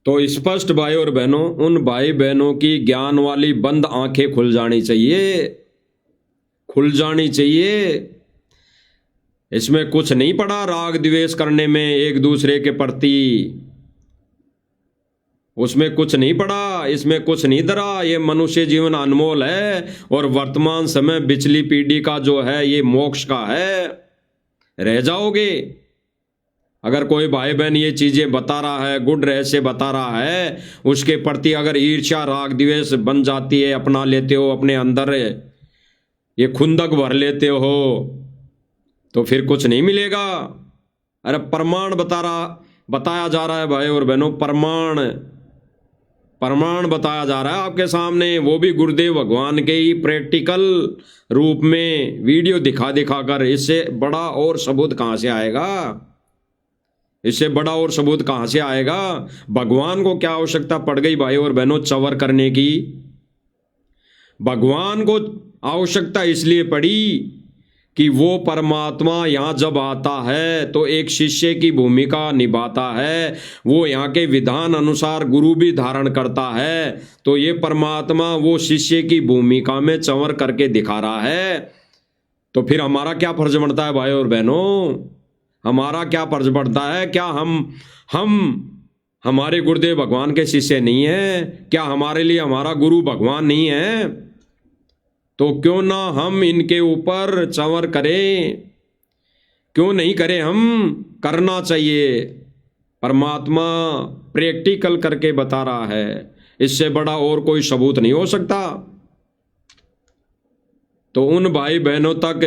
तो स्पष्ट भाई और बहनों, उन भाई बहनों की ज्ञान वाली बंद आंखें खुल जानी चाहिए, खुल जानी चाहिए। इसमें कुछ नहीं पड़ा राग द्वेष करने में एक दूसरे के प्रति, उसमें कुछ नहीं पड़ा, इसमें कुछ नहीं धरा। ये मनुष्य जीवन अनमोल है और वर्तमान समय पिछली पीढ़ी का जो है ये मोक्ष का है। रह जाओगे अगर कोई भाई बहन ये चीजें बता रहा है, गुड रहस्य बता रहा है, उसके प्रति अगर ईर्ष्या राग द्वेष बन जाती है, अपना लेते हो अपने अंदर, ये खुंदक भर लेते हो, तो फिर कुछ नहीं मिलेगा। अरे प्रमाण बताया जा रहा है भाई और बहनों, प्रमाण बताया जा रहा है आपके सामने, वो भी गुरुदेव भगवान के ही प्रैक्टिकल रूप में वीडियो दिखा कर। इससे बड़ा और सबूत कहां से आएगा, इससे बड़ा और सबूत कहां से आएगा। भगवान को क्या आवश्यकता पड़ गई भाई और बहनों चंवर करने की। भगवान को आवश्यकता इसलिए पड़ी कि वो परमात्मा यहाँ जब आता है तो एक शिष्य की भूमिका निभाता है, वो यहाँ के विधान अनुसार गुरु भी धारण करता है। तो ये परमात्मा वो शिष्य की भूमिका में चंवर करके दिखा रहा है। तो फिर हमारा क्या फर्ज बनता है भाई और बहनों, हमारा क्या फर्ज पड़ता है। क्या हम हमारे गुरुदेव भगवान के शिष्य नहीं है? क्या हमारे लिए हमारा गुरु भगवान नहीं है? तो क्यों ना हम इनके ऊपर चंवर करें, क्यों नहीं करें, हम करना चाहिए। परमात्मा प्रैक्टिकल करके बता रहा है, इससे बड़ा और कोई सबूत नहीं हो सकता। तो उन भाई बहनों तक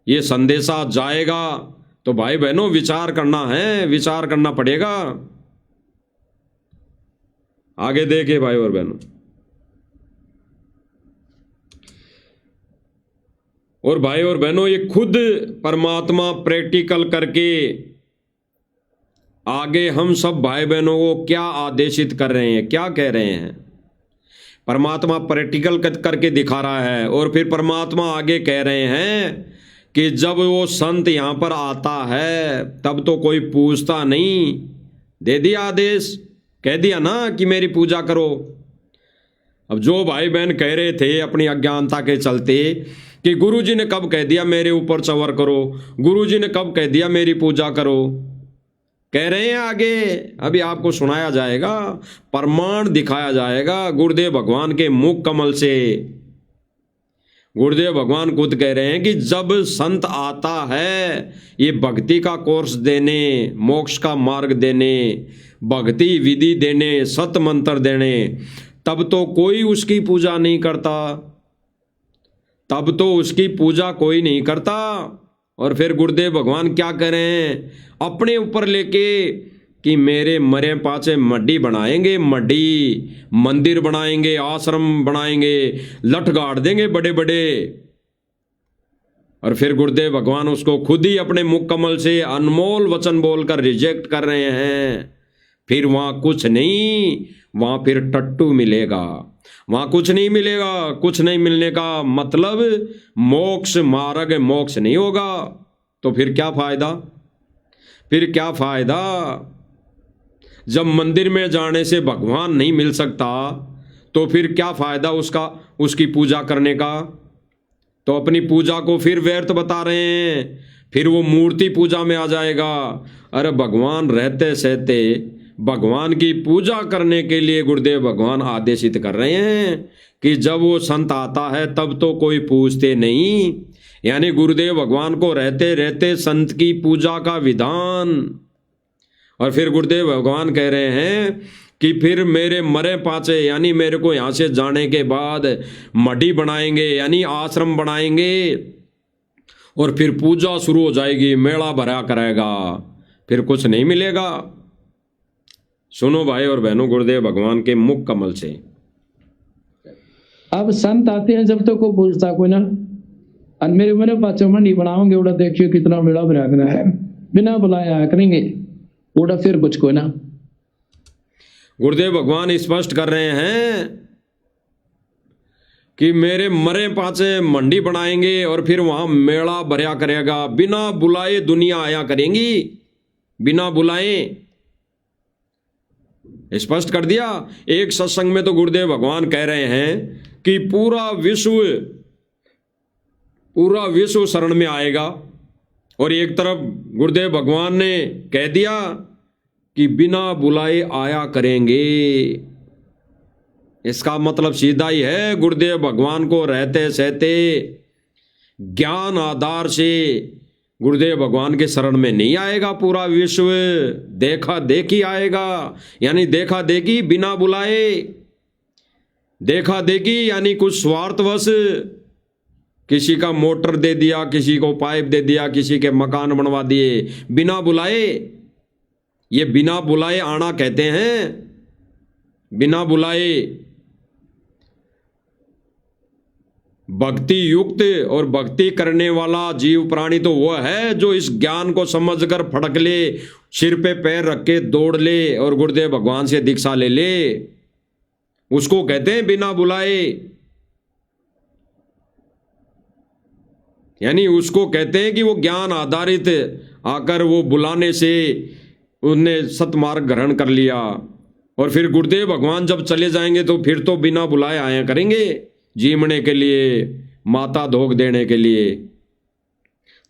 ये संदेशा जाएगा तो भाई बहनों विचार करना है, विचार करना पड़ेगा। आगे देखिए भाई और बहनों, और भाई और बहनों ये खुद परमात्मा प्रैक्टिकल करके आगे हम सब भाई बहनों को क्या आदेशित कर रहे हैं, क्या कह रहे हैं। परमात्मा प्रैक्टिकल करके दिखा रहा है और फिर परमात्मा आगे कह रहे हैं कि जब वो संत यहां पर आता है तब तो कोई पूछता नहीं, दे दिया आदेश, कह दिया ना कि मेरी पूजा करो। अब जो भाई बहन कह रहे थे अपनी अज्ञानता के चलते कि गुरुजी ने कब कह दिया मेरे ऊपर चंवर करो, गुरुजी ने कब कह दिया मेरी पूजा करो, कह रहे हैं आगे, अभी आपको सुनाया जाएगा, प्रमाण दिखाया जाएगा गुरुदेव भगवान के मुख कमल से। गुरुदेव भगवान खुद कह रहे हैं कि जब संत आता है ये भक्ति का कोर्स देने, मोक्ष का मार्ग देने, भक्ति विधि देने, सत मंत्र देने, तब तो कोई उसकी पूजा नहीं करता, तब तो उसकी पूजा कोई नहीं करता। और फिर गुरुदेव भगवान क्या करें अपने ऊपर लेके कि मेरे मरे पाचे मड्डी बनाएंगे, मड्डी मंदिर बनाएंगे, आश्रम बनाएंगे, लठ गाड़ देंगे बड़े बड़े। और फिर गुरुदेव भगवान उसको खुद ही अपने मुख कमल से अनमोल वचन बोलकर रिजेक्ट कर रहे हैं। फिर वहां कुछ नहीं, वहां फिर टट्टू मिलेगा, वहां कुछ नहीं मिलेगा। कुछ नहीं मिलने का मतलब मोक्ष मार्ग, मोक्ष नहीं होगा। तो फिर क्या फायदा, फिर क्या फायदा? जब मंदिर में जाने से भगवान नहीं मिल सकता तो फिर क्या फायदा उसका, उसकी पूजा करने का? तो अपनी पूजा को फिर व्यर्थ बता रहे हैं, फिर वो मूर्ति पूजा में आ जाएगा। अरे भगवान रहते सहते भगवान की पूजा करने के लिए गुरुदेव भगवान आदेशित कर रहे हैं कि जब वो संत आता है तब तो कोई पूछते नहीं। यानी गुरुदेव भगवान को रहते रहते संत की पूजा का विधान। और फिर गुरुदेव भगवान कह रहे हैं कि फिर मेरे मरे पाचे यानी मेरे को यहाँ से जाने के बाद मढ़ी बनाएंगे यानी आश्रम बनाएंगे और फिर पूजा शुरू हो जाएगी, मेला भरा करेगा, फिर कुछ नहीं मिलेगा। सुनो भाई और बहनों गुरुदेव भगवान के मुख कमल से। अब संत आते हैं जब तक को पूछता कोई ना, और मेरे मरे पाचे मंडी बनाओगे उड़ा देखियो कितना मेला भरा करा है, बिना बुलाया करेंगे उड़ा फिर कुछ कोई ना। गुरुदेव भगवान स्पष्ट कर रहे हैं कि मेरे मरे पाचे मंडी बनाएंगे और फिर वहां मेला भरा करेगा, बिना बुलाए दुनिया आया करेंगी, बिना बुलाए। स्पष्ट कर दिया। एक सत्संग में तो गुरुदेव भगवान कह रहे हैं कि पूरा विश्व शरण में आएगा, और एक तरफ गुरुदेव भगवान ने कह दिया कि बिना बुलाए आया करेंगे। इसका मतलब सीधा ही है, गुरुदेव भगवान को रहते सहते ज्ञान आधार से गुरुदेव भगवान के शरण में नहीं आएगा पूरा विश्व, देखा देखी आएगा। यानी देखा देखी बिना बुलाए, देखा देखी यानी कुछ स्वार्थवश किसी का मोटर दे दिया, किसी को पाइप दे दिया, किसी के मकान बनवा दिए, बिना बुलाए। ये बिना बुलाए आना कहते हैं, बिना बुलाए। भक्ति युक्त और भक्ति करने वाला जीव प्राणी तो वो है जो इस ज्ञान को समझकर फड़क ले, सिर पे पैर रख के दौड़ ले और गुरुदेव भगवान से दीक्षा ले ले, उसको कहते हैं बिना बुलाए। यानी उसको कहते हैं कि वो ज्ञान आधारित आकर वो बुलाने से उनने सतमार्ग ग्रहण कर लिया। और फिर गुरुदेव भगवान जब चले जाएंगे तो फिर तो बिना बुलाए आया करेंगे, जीमने के लिए, माता धोख देने के लिए।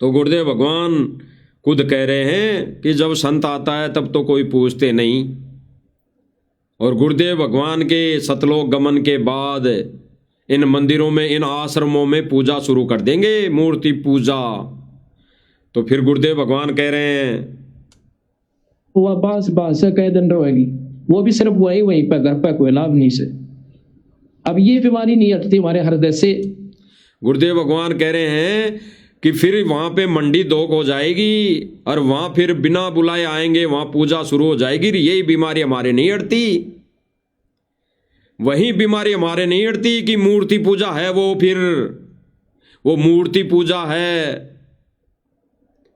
तो गुरुदेव भगवान खुद कह रहे हैं कि जब संत आता है तब तो कोई पूछते नहीं। और गुरुदेव भगवान के सतलोक गमन के बाद इन मंदिरों में, इन आश्रमों में पूजा शुरू कर देंगे, मूर्ति पूजा। तो फिर गुरुदेव भगवान कह रहे हैं वो बास से कह दिन रहेगी, वो भी सिर्फ वहीं पर घर पर कोई लाभ नहीं से। अब ये बीमारी नहीं हटती हमारे हृदय से। गुरुदेव भगवान कह रहे हैं कि फिर वहां पे मंडी दोग हो जाएगी और वहां फिर बिना बुलाए आएंगे, वहां पूजा शुरू हो जाएगी। यही बीमारी हमारे नहीं हटती, वही बीमारी हमारे नहीं हटती कि मूर्ति पूजा है, वो फिर वो मूर्ति पूजा है।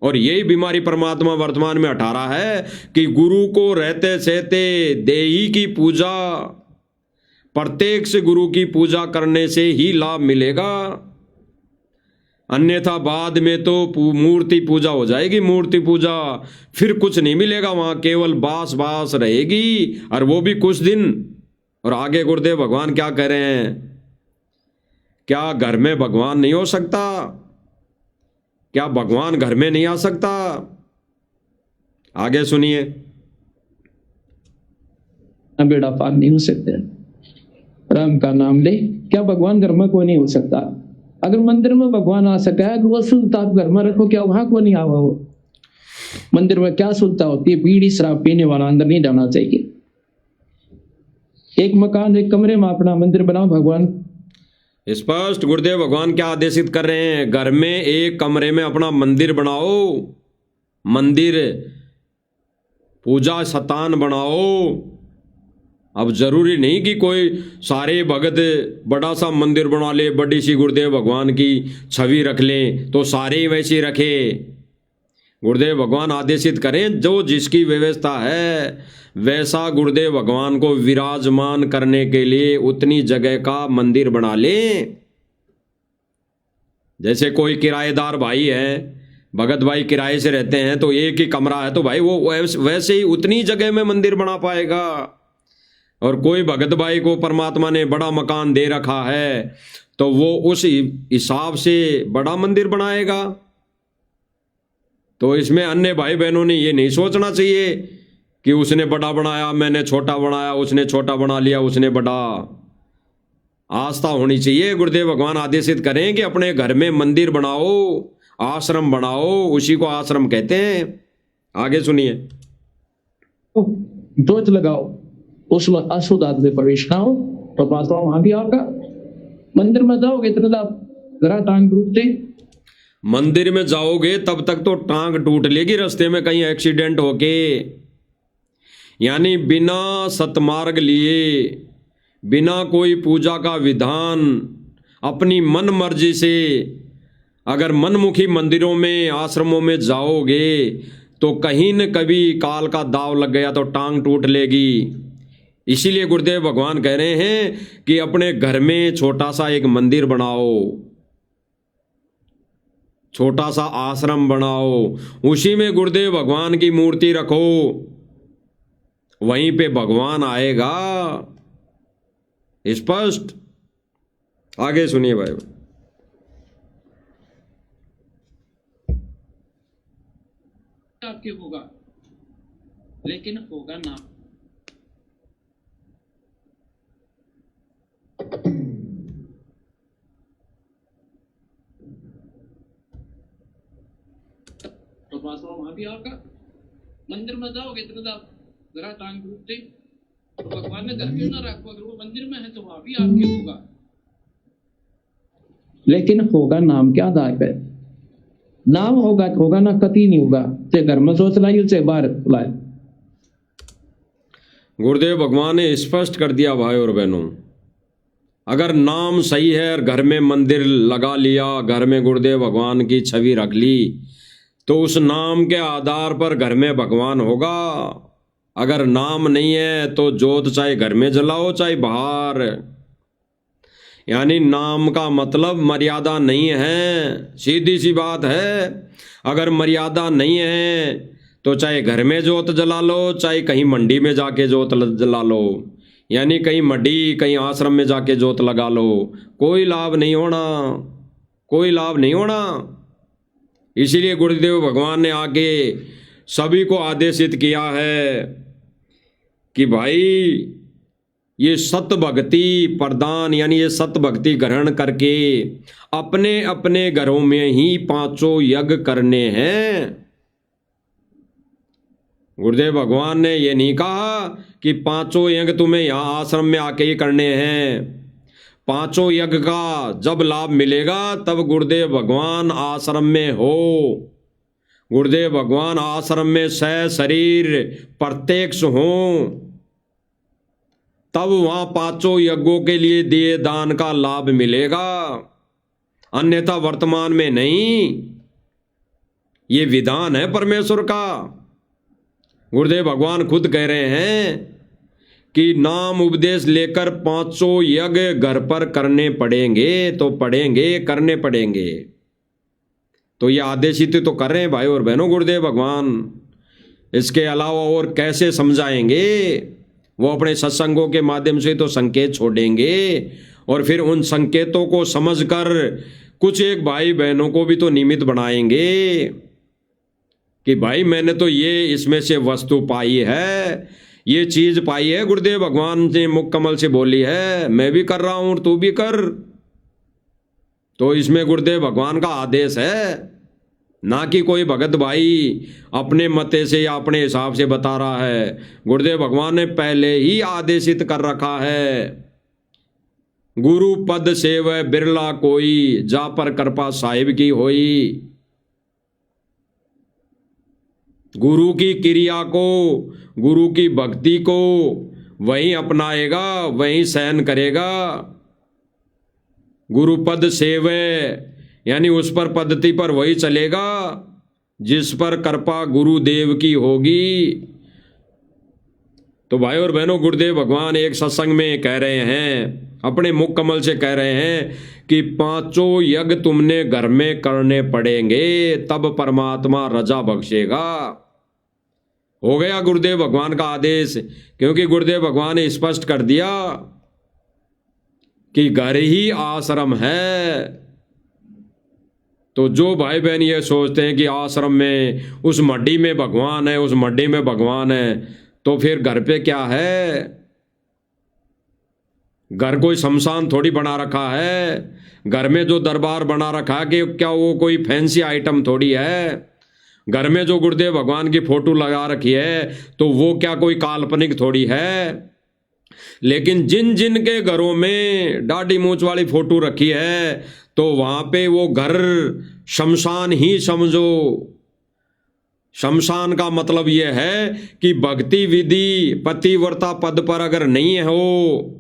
और यही बीमारी परमात्मा वर्तमान में हटा रहा है कि गुरु को रहते सहते देही की पूजा, प्रत्येक से गुरु की पूजा करने से ही लाभ मिलेगा, अन्यथा बाद में तो मूर्ति पूजा हो जाएगी। मूर्ति पूजा फिर कुछ नहीं मिलेगा, वहां केवल बास बास रहेगी, और वो भी कुछ दिन। और आगे गुरुदेव भगवान क्या कह रहे हैं, क्या घर में भगवान नहीं हो सकता? क्या भगवान घर में नहीं आ सकता? आगे सुनिए। बेड़ा पार नहीं हो सकते, राम का नाम ले, क्या भगवान घर में कोई नहीं हो सकता? अगर मंदिर में भगवान आ सका है, वो सुलता आप घर में रखो, क्या वहां को नहीं आवा? वो मंदिर में क्या सुलता होती है? बीड़ी शराब पीने वाला अंदर नहीं जाना चाहिए। एक मकान, एक कमरे में अपना मंदिर बनाओ भगवान। स्पष्ट गुरुदेव भगवान क्या आदेशित कर रहे हैं? घर में एक कमरे में अपना मंदिर बनाओ, मंदिर पूजा स्थान बनाओ। अब जरूरी नहीं कि कोई सारे भगत बड़ा सा मंदिर बना ले, बड़ी सी गुरुदेव भगवान की छवि रख ले तो सारे ही वैसे रखे। गुरुदेव भगवान आदेशित करें जो जिसकी व्यवस्था है वैसा गुरुदेव भगवान को विराजमान करने के लिए उतनी जगह का मंदिर बना ले। जैसे कोई किराएदार भाई है, भगत भाई किराए से रहते हैं तो एक ही कमरा है तो भाई वो वैसे ही उतनी जगह में मंदिर बना पाएगा। और कोई भगत भाई को परमात्मा ने बड़ा मकान दे रखा है तो वो उस हिसाब से बड़ा मंदिर बनाएगा। तो इसमें अन्य भाई बहनों ने ये नहीं सोचना चाहिए कि उसने बड़ा बनाया मैंने छोटा बनाया, उसने छोटा बना लिया उसने बड़ा। आस्था होनी चाहिए। गुरुदेव भगवान आदेशित करें कि अपने घर में मंदिर बनाओ, आश्रम बनाओ, उसी को आश्रम कहते हैं। आगे सुनिए। जोत लगाओ, उस अशुद्ध आत्मा में प्रवेश ना हो तो पासवा वहां भी आपका। मंदिर में जाओगे तो जरा टांग टूटते, मंदिर में जाओगे तब तक तो टांग टूट लेगी रास्ते में कहीं एक्सीडेंट होके। यानी बिना सतमार्ग लिए, बिना कोई पूजा का विधान, अपनी मन मर्जी से अगर मनमुखी मंदिरों में आश्रमों में जाओगे तो कहीं न कभी काल का दाव लग गया तो टांग टूट लेगी। इसीलिए गुरुदेव भगवान कह रहे हैं कि अपने घर में छोटा सा एक मंदिर बनाओ, छोटा सा आश्रम बनाओ, उसी में गुरुदेव भगवान की मूर्ति रखो, वहीं पे भगवान आएगा। स्पष्ट। आगे सुनिए भाई। आपके होगा लेकिन होगा ना। तो वहां भी आपका। मंदिर में जाओगे तो जरा टांग टूटते, तो भगवान ने घर क्यों ना रखो? अगर वो मंदिर में है तो वहां भी आपके होगा, लेकिन होगा नाम क्या दायक है? नाम होगा होगा ना, कति नहीं होगा। चाहे घर में सोच लाइए चाहे बाहर लाए। गुरुदेव भगवान ने स्पष्ट कर दिया भाई और बहनों, अगर नाम सही है और घर में मंदिर लगा लिया, घर में गुरुदेव भगवान की छवि रख ली तो उस नाम के आधार पर घर में भगवान होगा। अगर नाम नहीं है तो जोत चाहे घर में जलाओ चाहे बाहर। यानी नाम का मतलब मर्यादा नहीं है, सीधी सी बात है। अगर मर्यादा नहीं है तो चाहे घर में जोत जला लो चाहे कहीं मंडी में जाके जोत जला लो, यानी कहीं मंडी कहीं आश्रम में जाके जोत लगा लो, कोई लाभ नहीं होना, कोई लाभ नहीं होना। इसीलिए गुरुदेव भगवान ने आगे सभी को आदेशित किया है कि भाई ये सत भक्ति प्रदान, यानी ये सत भक्ति ग्रहण करके अपने अपने घरों में ही 5 यज्ञ करने हैं। गुरुदेव भगवान ने ये नहीं कहा कि 5 यज्ञ तुम्हें यहाँ आश्रम में आके ही करने हैं। 5 यज्ञ का जब लाभ मिलेगा तब गुरुदेव भगवान आश्रम में हो, गुरुदेव भगवान आश्रम में सह शरीर प्रत्यक्ष हो, तब वहां 5 यज्ञों के लिए दिए दान का लाभ मिलेगा, अन्यथा वर्तमान में नहीं। ये विधान है परमेश्वर का। गुरुदेव भगवान खुद कह रहे हैं कि नाम उपदेश लेकर 5 यज्ञ घर पर करने पड़ेंगे, तो पड़ेंगे, करने पड़ेंगे। तो ये आदेशित तो कर रहे हैं भाई और बहनों गुरुदेव भगवान। इसके अलावा और कैसे समझाएंगे? वो अपने सत्संगों के माध्यम से तो संकेत छोड़ेंगे और फिर उन संकेतों को समझकर कुछ एक भाई बहनों को भी तो निमित्त बनाएंगे कि भाई मैंने तो ये इसमें से वस्तु पाई है, ये चीज पाई है, गुरुदेव भगवान ने मुख कमल से बोली है, मैं भी कर रहा हूं तू भी कर। तो इसमें गुरुदेव भगवान का आदेश है, ना कि कोई भगत भाई अपने मते से या अपने हिसाब से बता रहा है। गुरुदेव भगवान ने पहले ही आदेशित कर रखा है गुरु पद सेवै बिरला कोई, जा पर कृपा साहिब की होई। गुरु की क्रिया को, गुरु की भक्ति को वही अपनाएगा, वही सहन करेगा। गुरु पद सेवे यानी उस पर पद्धति पर वही चलेगा जिस पर कृपा गुरुदेव की होगी। तो भाई और बहनों, गुरुदेव भगवान एक सत्संग में कह रहे हैं, अपने मुख कमल से कह रहे हैं कि 5 यज्ञ तुमने घर में करने पड़ेंगे, तब परमात्मा रजा बख्शेगा। हो गया गुरुदेव भगवान का आदेश, क्योंकि गुरुदेव भगवान ने स्पष्ट कर दिया कि घर ही आश्रम है। तो जो भाई बहन ये सोचते हैं कि आश्रम में उस मड्डी में भगवान है, उस मड्डी में भगवान है, तो फिर घर पे क्या है? घर कोई शमशान थोड़ी बना रखा है। घर में जो दरबार बना रखा है कि क्या वो कोई फैंसी आइटम थोड़ी है। घर में जो गुरुदेव भगवान की फोटो लगा रखी है तो वो क्या कोई काल्पनिक थोड़ी है। लेकिन जिन जिन के घरों में दाढ़ी मूंछ वाली फोटो रखी है तो वहां पे वो घर शमशान ही समझो। शमशान का मतलब यह है कि भक्ति विधि पतिव्रता पद पर अगर नहीं हो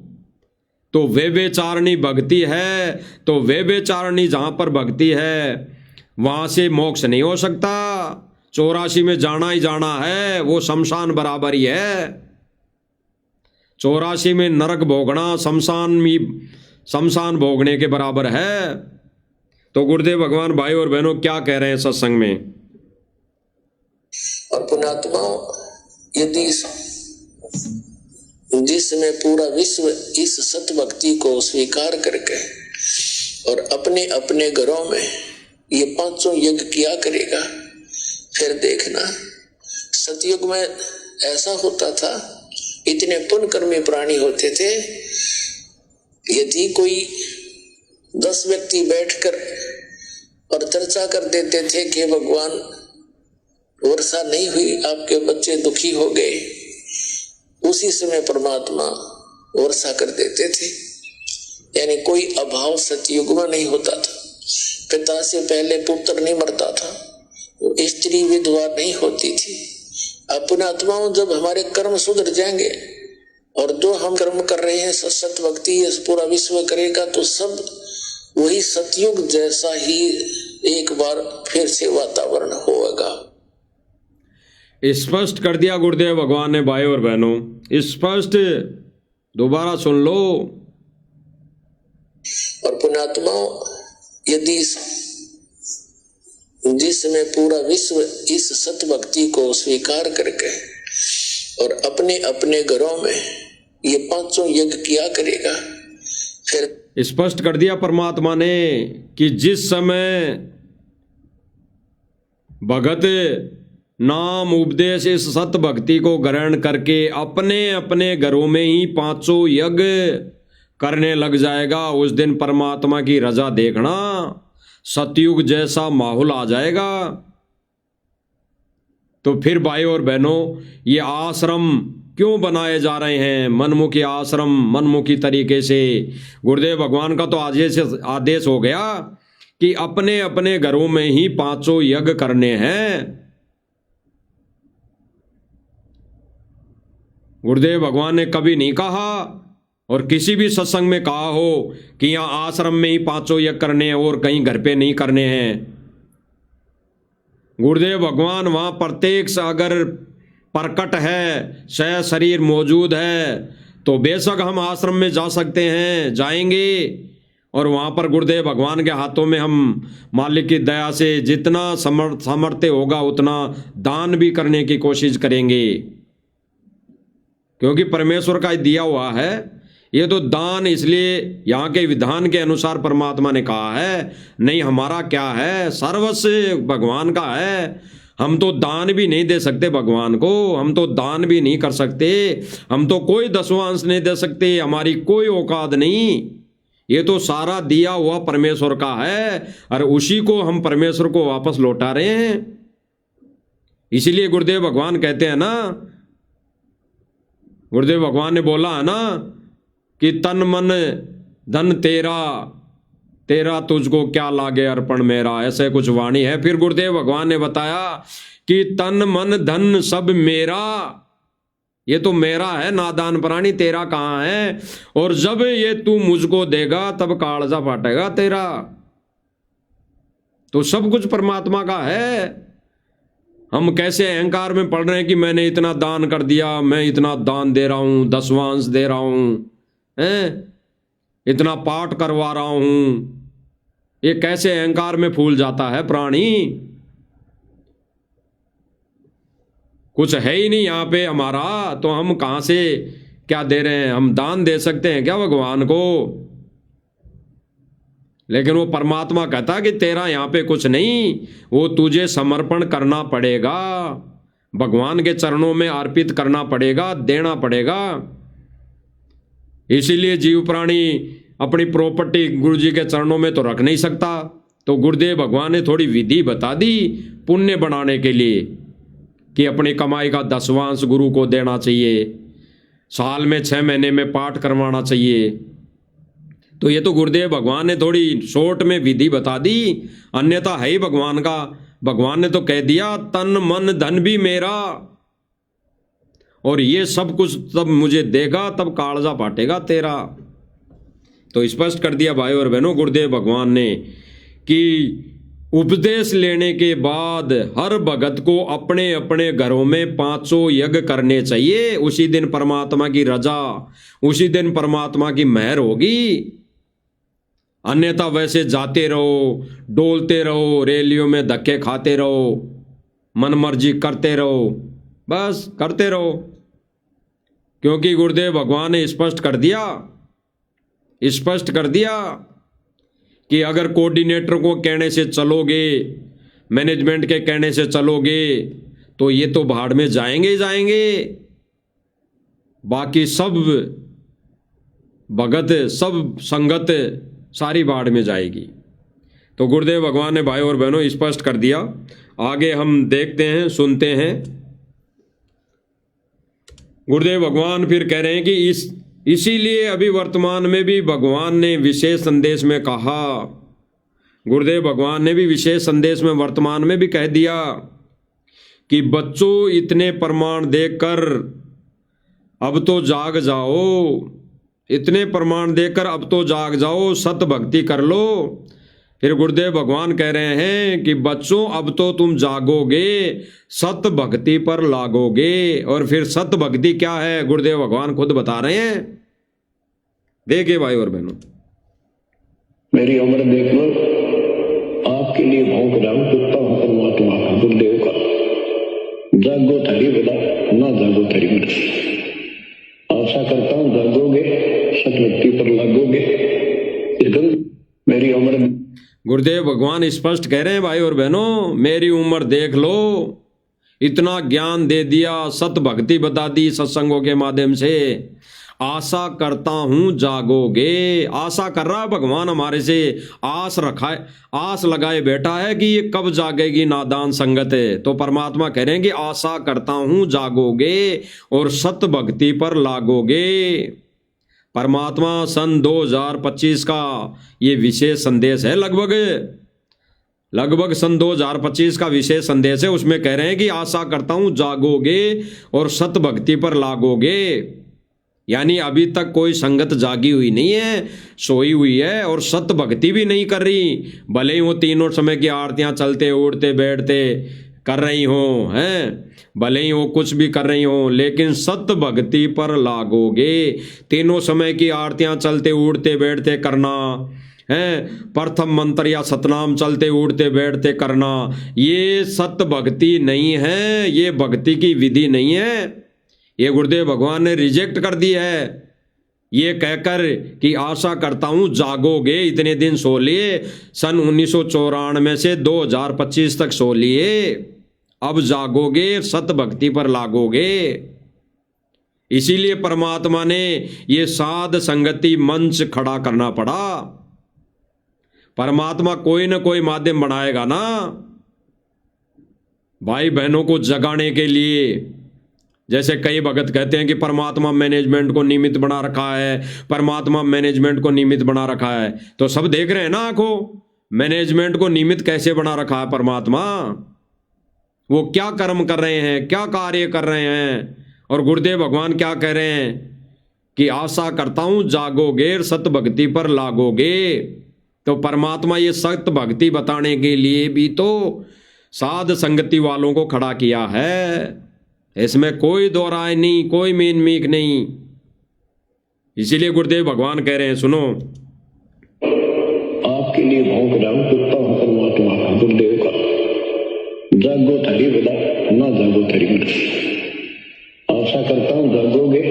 तो व्यभिचारिणी भक्ति है, तो व्यभिचारिणी जहां पर भक्ति है वहां से मोक्ष नहीं हो सकता। 84 में जाना ही जाना है, वो शमशान बराबर ही है। 84 में नरक भोगना शमशान भोगने के बराबर है। तो गुरुदेव भगवान भाई और बहनों क्या कह रहे हैं सत्संग में? और पुण्यात्माओं, यदि जिसमें पूरा विश्व इस सत भक्ति को स्वीकार करके और अपने अपने घरों में ये 5 यज्ञ किया करेगा, फिर देखना सतयुग में ऐसा होता था, इतने पुण्यकर्मी प्राणी होते थे, यदि कोई 10 व्यक्ति बैठकर और चर्चा कर देते थे कि भगवान वर्षा नहीं हुई, आपके बच्चे दुखी हो गए, उसी समय परमात्मा वर्षा कर देते थे। यानी कोई अभाव सतयुग में नहीं होता था। पिता से पहले पुत्र नहीं मरता था, स्त्री विधवा नहीं होती थी। अपने आत्माओं, जब हमारे कर्म सुधर जाएंगे और जो हम कर्म कर रहे हैं सत भक्ति पूरा विश्व करेगा, तो सब वही सतयुग जैसा ही एक बार फिर से वातावरण होगा। स्पष्ट कर दिया गुरुदेव भगवान ने भाई और बहनों, स्पष्ट। दोबारा सुन लो। और पुण्यात्माओं, यदि जिसमें पूरा विश्व इस सत भक्ति को स्वीकार करके और अपने अपने घरों में ये 5 यज्ञ किया करेगा, फिर स्पष्ट कर दिया परमात्मा ने कि जिस समय भगत नाम उपदेश इस सत भक्ति को ग्रहण करके अपने अपने घरों में ही 5 यज्ञ करने लग जाएगा, उस दिन परमात्मा की रजा देखना, सतयुग जैसा माहौल आ जाएगा। तो फिर भाई और बहनों, ये आश्रम क्यों बनाए जा रहे हैं? मनमुखी आश्रम, मनमुखी तरीके से। गुरुदेव भगवान का तो आदेश हो गया कि अपने अपने घरों में ही 5 यज्ञ करने हैं। गुरुदेव भगवान ने कभी नहीं कहा और किसी भी सत्संग में कहा हो कि यहाँ आश्रम में ही 5 यज्ञ करने हैं और कहीं घर पे नहीं करने हैं। गुरुदेव भगवान वहाँ प्रत्यक्ष अगर प्रकट है, सह शरीर मौजूद है, तो बेशक हम आश्रम में जा सकते हैं, जाएंगे और वहाँ पर गुरुदेव भगवान के हाथों में हम मालिक की दया से जितना सामर्थ्य होगा उतना दान भी करने की कोशिश करेंगे, क्योंकि परमेश्वर का दिया हुआ है ये तो दान। इसलिए यहाँ के विधान के अनुसार परमात्मा ने कहा है, नहीं हमारा क्या है, सर्वस्व भगवान का है। हम तो दान भी नहीं दे सकते भगवान को, हम तो दान भी नहीं कर सकते, हम तो कोई 10वां अंश नहीं दे सकते, हमारी कोई औकात नहीं। ये तो सारा दिया हुआ परमेश्वर का है और उसी को हम परमेश्वर को वापस लौटा रहे हैं। इसीलिए गुरुदेव भगवान कहते हैं ना, गुरुदेव भगवान ने बोला है ना कि तन मन धन तेरा, तेरा तुझको क्या लागे अर्पण मेरा, ऐसे कुछ वाणी है। फिर गुरुदेव भगवान ने बताया कि तन मन धन सब मेरा, ये तो मेरा है नादान प्राणी, तेरा कहाँ है। और जब ये तू मुझको देगा तब कालजा फाटेगा तेरा। तो सब कुछ परमात्मा का है। हम कैसे अहंकार में पड़ रहे हैं कि मैंने इतना दान कर दिया, मैं इतना दान दे रहा हूं, दसवांश दे रहा हूं, इतना पाठ करवा रहा हूं। ये कैसे अहंकार में फूल जाता है प्राणी। कुछ है ही नहीं यहाँ पे हमारा, तो हम कहां से क्या दे रहे हैं। हम दान दे सकते हैं क्या भगवान को। लेकिन वो परमात्मा कहता कि तेरा यहाँ पे कुछ नहीं, वो तुझे समर्पण करना पड़ेगा, भगवान के चरणों में अर्पित करना पड़ेगा, देना पड़ेगा। इसीलिए जीव प्राणी अपनी प्रॉपर्टी गुरु जी के चरणों में तो रख नहीं सकता। तो गुरुदेव भगवान ने थोड़ी विधि बता दी पुण्य बनाने के लिए कि अपनी कमाई का दसवांश गुरु को देना चाहिए, साल में 6 महीने में पाठ करवाना चाहिए। तो ये तो गुरुदेव भगवान ने थोड़ी शॉर्ट में विधि बता दी, अन्यथा है ही भगवान का। भगवान ने तो कह दिया तन मन धन भी मेरा, और ये सब कुछ तब मुझे देगा तब कालजा फाटेगा तेरा। तो स्पष्ट कर दिया भाई और बहनों गुरुदेव भगवान ने कि उपदेश लेने के बाद हर भगत को अपने अपने घरों में 500 यज्ञ करने चाहिए। उसी दिन परमात्मा की रजा, उसी दिन परमात्मा की मेहर होगी। अन्यथा वैसे जाते रहो, डोलते रहो, रैलियों में धक्के खाते रहो, मनमर्जी करते रहो, बस करते रहो। क्योंकि गुरुदेव भगवान ने स्पष्ट कर दिया कि अगर कोऑर्डिनेटर को कहने से चलोगे, मैनेजमेंट के कहने से चलोगे, तो ये तो भाड़ में जाएंगे ही जाएंगे। बाकी सब भगत, सब संगत सारी भाड़ में जाएगी। तो गुरुदेव भगवान ने भाई और बहनों स्पष्ट कर दिया। आगे हम देखते हैं, सुनते हैं। गुरुदेव भगवान फिर कह रहे हैं कि इसीलिए अभी वर्तमान में भी भगवान ने विशेष संदेश में कहा, गुरुदेव भगवान ने भी विशेष संदेश में वर्तमान में भी कह दिया कि बच्चों इतने प्रमाण देकर अब तो जाग जाओ, इतने प्रमाण देकर अब तो जाग जाओ, सत भक्ति कर लो। फिर गुरुदेव भगवान कह रहे हैं कि बच्चों अब तो तुम जागोगे, सत भक्ति पर लागोगे। और फिर सत भक्ति क्या है गुरुदेव भगवान खुद बता रहे हैं। देखिए भाई और बहनों, मेरी उम्र देख लो, आपके लिए भौंक रहा हूं, कुत्ता हूं परमात्मा का, गुरुदेव का। जागो थारी बता, ना जागो थारी मर्जी। आशा करता हूं जागोगे, सत भक्ति पर लागोगे। मेरी उम्र, गुरुदेव भगवान स्पष्ट कह रहे हैं भाई और बहनों, मेरी उम्र देख लो, इतना ज्ञान दे दिया, सत भक्ति बता दी सत्संगों के माध्यम से। आशा करता हूं जागोगे। आशा कर रहा है भगवान हमारे से, आस रखा, आस लगाए बैठा है कि ये कब जागेगी नादान संगत है। तो परमात्मा कह रहे हैं कि आशा करता हूं जागोगे और सत भक्ति पर लागोगे। परमात्मा सन 2025 का ये विशेष संदेश है, लगभग सन 2025 का विशेष संदेश है। उसमें कह रहे हैं कि आशा करता हूं जागोगे और सत भक्ति पर लागोगे। यानी अभी तक कोई संगत जागी हुई नहीं है, सोई हुई है और सत भक्ति भी नहीं कर रही। भले ही वो तीनों समय की आरतियां चलते उड़ते बैठते कर रही हो, हैं, भले ही वो कुछ भी कर रही हो, लेकिन सत भक्ति पर लागोगे। तीनों समय की आरतियां चलते उड़ते बैठते करना है, प्रथम मंत्र या सतनाम चलते उड़ते बैठते करना, ये सत भक्ति नहीं है, ये भक्ति की विधि नहीं है। ये गुरुदेव भगवान ने रिजेक्ट कर दी है, ये कहकर कि आशा करता हूं जागोगे। इतने दिन सो लिए, सन 1994 से 2025 तक सो लिए, अब जागोगे, सत भक्ति पर लागोगे। इसीलिए परमात्मा ने ये साध संगति मंच खड़ा करना पड़ा। परमात्मा कोई ना कोई माध्यम बनाएगा ना भाई बहनों को जगाने के लिए। जैसे कई भगत कहते हैं कि परमात्मा मैनेजमेंट को निमित्त बना रखा है, परमात्मा मैनेजमेंट को निमित्त बना रखा है। तो सब देख रहे हैं ना आंखों, मैनेजमेंट को निमित्त कैसे बना रखा है परमात्मा। वो क्या कर्म कर रहे हैं, क्या कार्य कर रहे हैं। और गुरुदेव भगवान क्या कह रहे हैं कि आशा करता हूं जागोगे, सत भक्ति पर लागोगे। तो परमात्मा ये सत भक्ति बताने के लिए भी तो साध संगति वालों को खड़ा किया है। इसमें कोई दो राय नहीं, कोई मीन मीक नहीं। इसीलिए गुरुदेव भगवान कह रहे हैं, सुनो, आपके लिए भौंक रहा हूं, कुत्ता हूं परमात्मा का, गुरुदेव का। जागो थारी बदा, ना जागो थारी मृत्यु। आशा करता हूं जागोगे,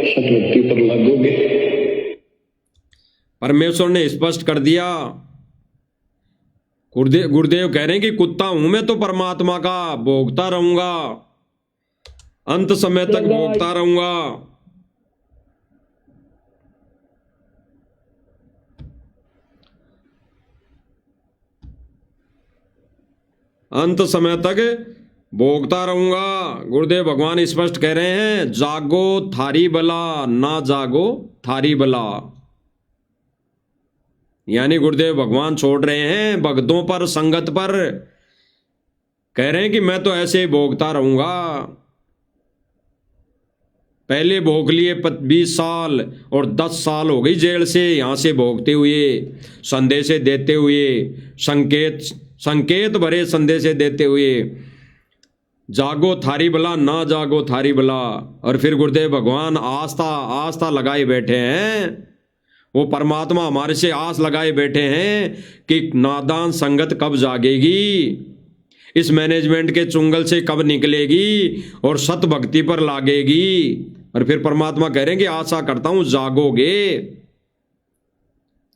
सतभक्ति पर लागोगे। परमेश्वर ने स्पष्ट कर दिया। गुरुदेव कह रहे हैं कि कुत्ता हूं मैं तो परमात्मा का, भोगता रहूंगा, अंत समय तक भोगता रहूंगा। अंत समय तक भोगता रहूंगा। गुरुदेव भगवान स्पष्ट कह रहे हैं, जागो थारी बला, ना जागो थारी बला। यानी गुरुदेव भगवान छोड़ रहे हैं भक्तों पर, संगत पर। कह रहे हैं कि मैं तो ऐसे ही भोगता रहूंगा। पहले भोग लिए 20 साल और 10 साल हो गई जेल से, यहां से भोगते हुए, संदेश देते हुए, संकेत भरे संदेश देते हुए। जागो थारी बला, ना जागो थारी बला। और फिर गुरुदेव भगवान आस्था लगाए बैठे हैं। वो परमात्मा हमारे से आस लगाए बैठे हैं कि नादान संगत कब जागेगी, इस मैनेजमेंट के चुंगल से कब निकलेगी और सत भक्ति पर लागेगी। और फिर परमात्मा कह रहे हैं कि आशा करता हूं जागोगे।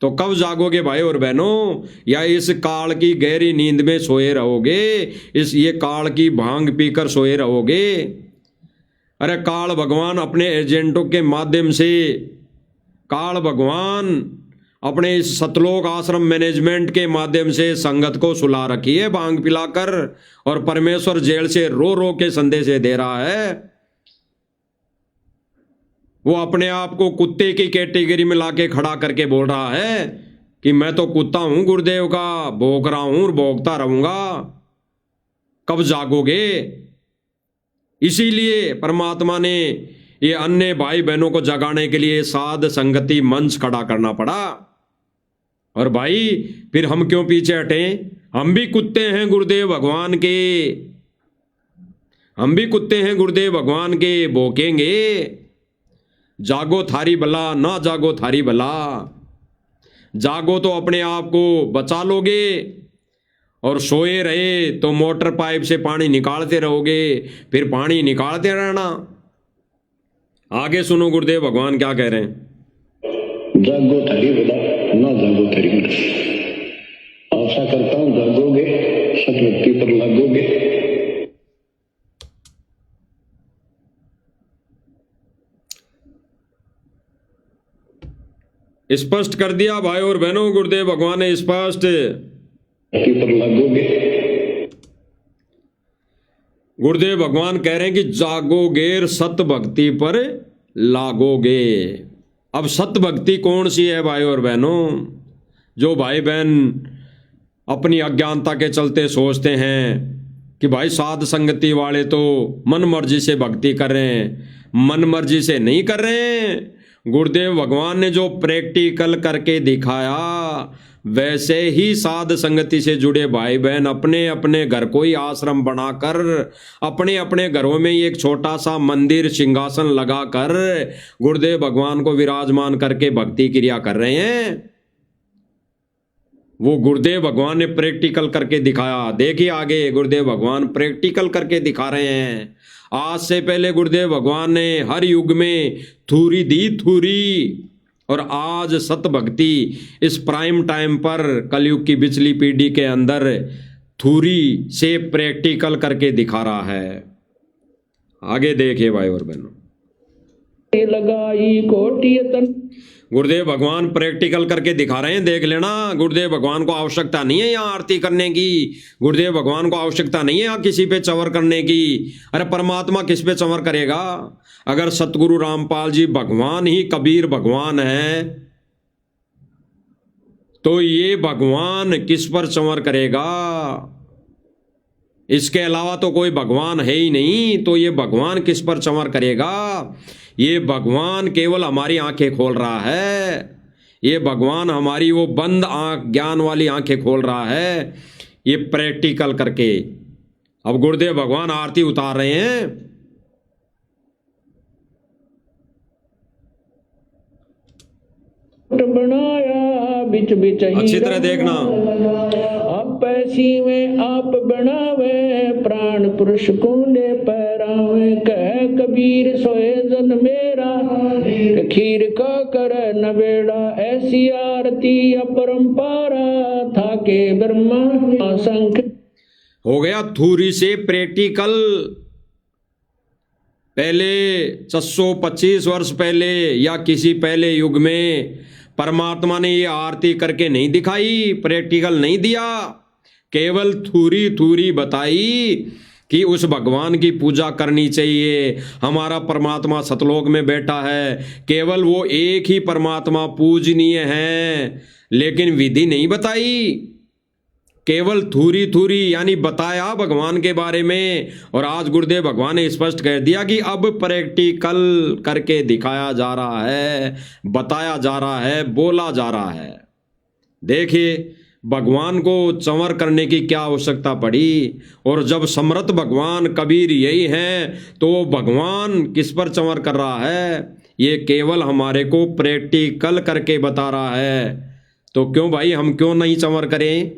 तो कब जागोगे भाई और बहनों? या इस काल की गहरी नींद में सोए रहोगे, ये काल की भांग पीकर सोए रहोगे? अरे काल भगवान अपने एजेंटों के माध्यम से, काल भगवान अपने इस सतलोक आश्रम मैनेजमेंट के माध्यम से संगत को सुला रखी है भांग पिलाकर, और परमेश्वर जेल से रो रो के संदेश दे रहा है। वो अपने आप को कुत्ते की कैटेगरी में लाके खड़ा करके बोल रहा है कि मैं तो कुत्ता हूं गुरुदेव का, भोग रहा हूं और भोगता रहूंगा। कब जागोगे? इसीलिए परमात्मा ने ये अन्य भाई बहनों को जगाने के लिए साध संगति मंच खड़ा करना पड़ा। और भाई फिर हम क्यों पीछे हटे? हम भी कुत्ते हैं गुरुदेव भगवान के, हम भी कुत्ते हैं गुरुदेव भगवान के, भोंकेंगे। जागो थारी भला, ना जागो थारी भला। जागो तो अपने आप को बचा लोगे, और सोए रहे तो मोटर पाइप से पानी निकालते रहोगे, फिर पानी निकालते रहना। आगे सुनो गुरुदेव भगवान क्या कह रहे हैं। जागो थारी भला, ना जागो थारी मृत्यु। आशा करता हूं जागोगे, सतभक्ति पर लागोगे। स्पष्ट कर दिया भाई और बहनों, गुरुदेव भगवान ने स्पष्ट पर लागोगे। गुरुदेव भगवान कह रहे हैं कि जागोगे, सत भक्ति पर लागोगे। अब सत भक्ति कौन सी है भाई और बहनों? जो भाई बहन अपनी अज्ञानता के चलते सोचते हैं कि भाई साध संगति वाले तो मन मर्जी से भक्ति कर रहे हैं, मन मर्जी से नहीं कर रहे हैं। गुरुदेव भगवान ने जो प्रैक्टिकल करके दिखाया, वैसे ही साध संगति से जुड़े भाई बहन अपने अपने घर को ही आश्रम बनाकर, अपने अपने घरों में ही एक छोटा सा मंदिर सिंहासन लगाकर गुरुदेव भगवान को विराजमान करके भक्ति क्रिया कर रहे हैं। वो गुरुदेव भगवान ने प्रैक्टिकल करके दिखाया। देखिए आगे गुरुदेव भगवान प्रैक्टिकल करके दिखा रहे हैं। आज से पहले गुरुदेव भगवान ने हर युग में थूरी दी थूरी, और आज सत भक्ति इस प्राइम टाइम पर कलयुग की पिछली पीढ़ी के अंदर थूरी से प्रैक्टिकल करके दिखा रहा है। आगे देखिए भाई और बहनों। लगाई कोटियतन। गुरुदेव भगवान प्रैक्टिकल करके दिखा रहे हैं, देख लेना। गुरुदेव भगवान को आवश्यकता नहीं है यहाँ आरती करने की, गुरुदेव भगवान को आवश्यकता नहीं है यहाँ किसी पे चंवर करने की। अरे परमात्मा किस पे चंवर करेगा? अगर सतगुरु रामपाल जी भगवान ही कबीर भगवान है तो ये भगवान किस पर चंवर करेगा? इसके अलावा तो कोई भगवान है ही नहीं, तो ये भगवान किस पर चंवर करेगा? ये भगवान केवल हमारी आंखें खोल रहा है, ये भगवान हमारी वो बंद आंख, ज्ञान वाली आंखें खोल रहा है, ये प्रैक्टिकल करके। अब गुरुदेव भगवान आरती उतार रहे हैं। बनाया बिच बिच अच्छी तरह देखना। आप ऐसी में आप बनावे, प्राण पुरुष कुंडे पैरावे, कह कबीर सोए जन मेरा, खीर का कर नवेड़ा, ऐसी आरती अपरंपारा, था के ब्रह्मा शंख। हो गया थूरी से प्रैक्टिकल। पहले 625 वर्ष पहले या किसी पहले युग में परमात्मा ने ये आरती करके नहीं दिखाई, प्रैक्टिकल नहीं दिया, केवल थूरी थूरी बताई कि उस भगवान की पूजा करनी चाहिए। हमारा परमात्मा सतलोक में बैठा है, केवल वो एक ही परमात्मा पूजनीय है, लेकिन विधि नहीं बताई, केवल थूरी थूरी यानी बताया भगवान के बारे में। और आज गुरुदेव भगवान ने स्पष्ट कह दिया कि अब प्रैक्टिकल करके दिखाया जा रहा है, बताया जा रहा है, बोला जा रहा है। देखिए भगवान को चंवर करने की क्या आवश्यकता पड़ी, और जब समर्थ भगवान कबीर यही हैं तो भगवान किस पर चंवर कर रहा है? ये केवल हमारे को प्रैक्टिकल करके बता रहा है। तो क्यों भाई, हम क्यों नहीं चंवर करें?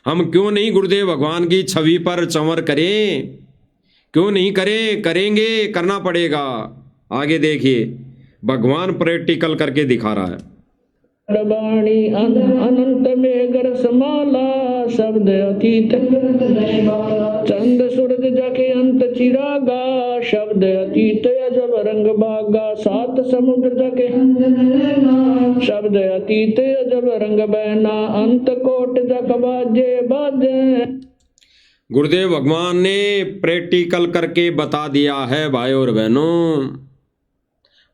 हम क्यों नहीं गुरुदेव भगवान की छवि पर चंवर करें? क्यों नहीं करें? करेंगे, करना पड़ेगा। आगे देखिए भगवान प्रैक्टिकल करके दिखा रहा है। वाणी अनंत में गरसमाला, शब्द अतीत चंद सूरज जाके अंत चिरागा, शब्द अतीत अजब रंग बागा, सात समुद्र जाके शब्द अतीत अजब रंग बहना, अंत कोट जग बाजे बाजे। गुरुदेव भगवान ने प्रैक्टिकल करके बता दिया है भाई और बहनों।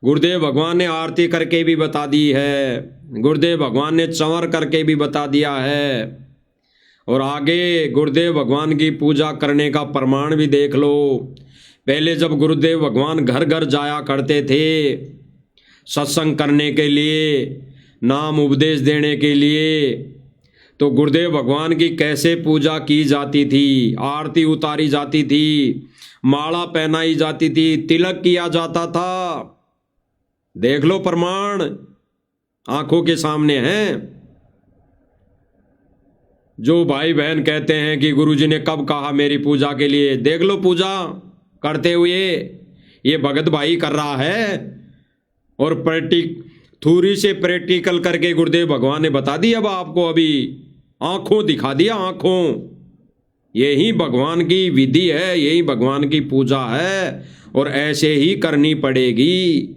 गुरुदेव भगवान ने आरती करके भी बता दी है, गुरुदेव भगवान ने चंवर करके भी बता दिया है, और आगे गुरुदेव भगवान की पूजा करने का प्रमाण भी देख लो। पहले जब गुरुदेव भगवान घर घर जाया करते थे सत्संग करने के लिए, नाम उपदेश देने के लिए, तो गुरुदेव भगवान की कैसे पूजा की जाती थी, आरती उतारी जाती थी, माला पहनाई जाती थी, तिलक किया जाता था। देख लो प्रमाण आंखों के सामने हैं। जो भाई बहन कहते हैं कि गुरुजी ने कब कहा मेरी पूजा के लिए, देख लो पूजा करते हुए ये भगत भाई कर रहा है। और थूरी से प्रैक्टिकल करके गुरुदेव भगवान ने बता दी। अब आपको अभी आंखों दिखा दिया, आंखों। यही भगवान की विधि है, यही भगवान की पूजा है, और ऐसे ही करनी पड़ेगी।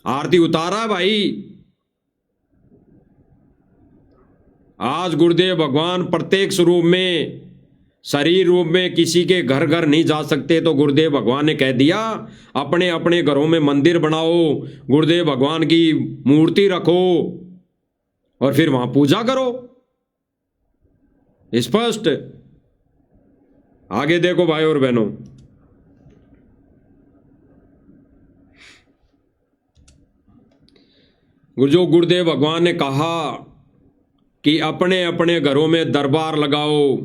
आरती उतारा भाई। आज गुरुदेव भगवान प्रत्येक स्वरूप में, शरीर रूप में किसी के घर घर नहीं जा सकते, तो गुरुदेव भगवान ने कह दिया अपने अपने घरों में मंदिर बनाओ, गुरुदेव भगवान की मूर्ति रखो और फिर वहां पूजा करो। स्पष्ट। आगे देखो भाई और बहनों, जो गुरुदेव भगवान ने कहा कि अपने अपने घरों में दरबार लगाओ,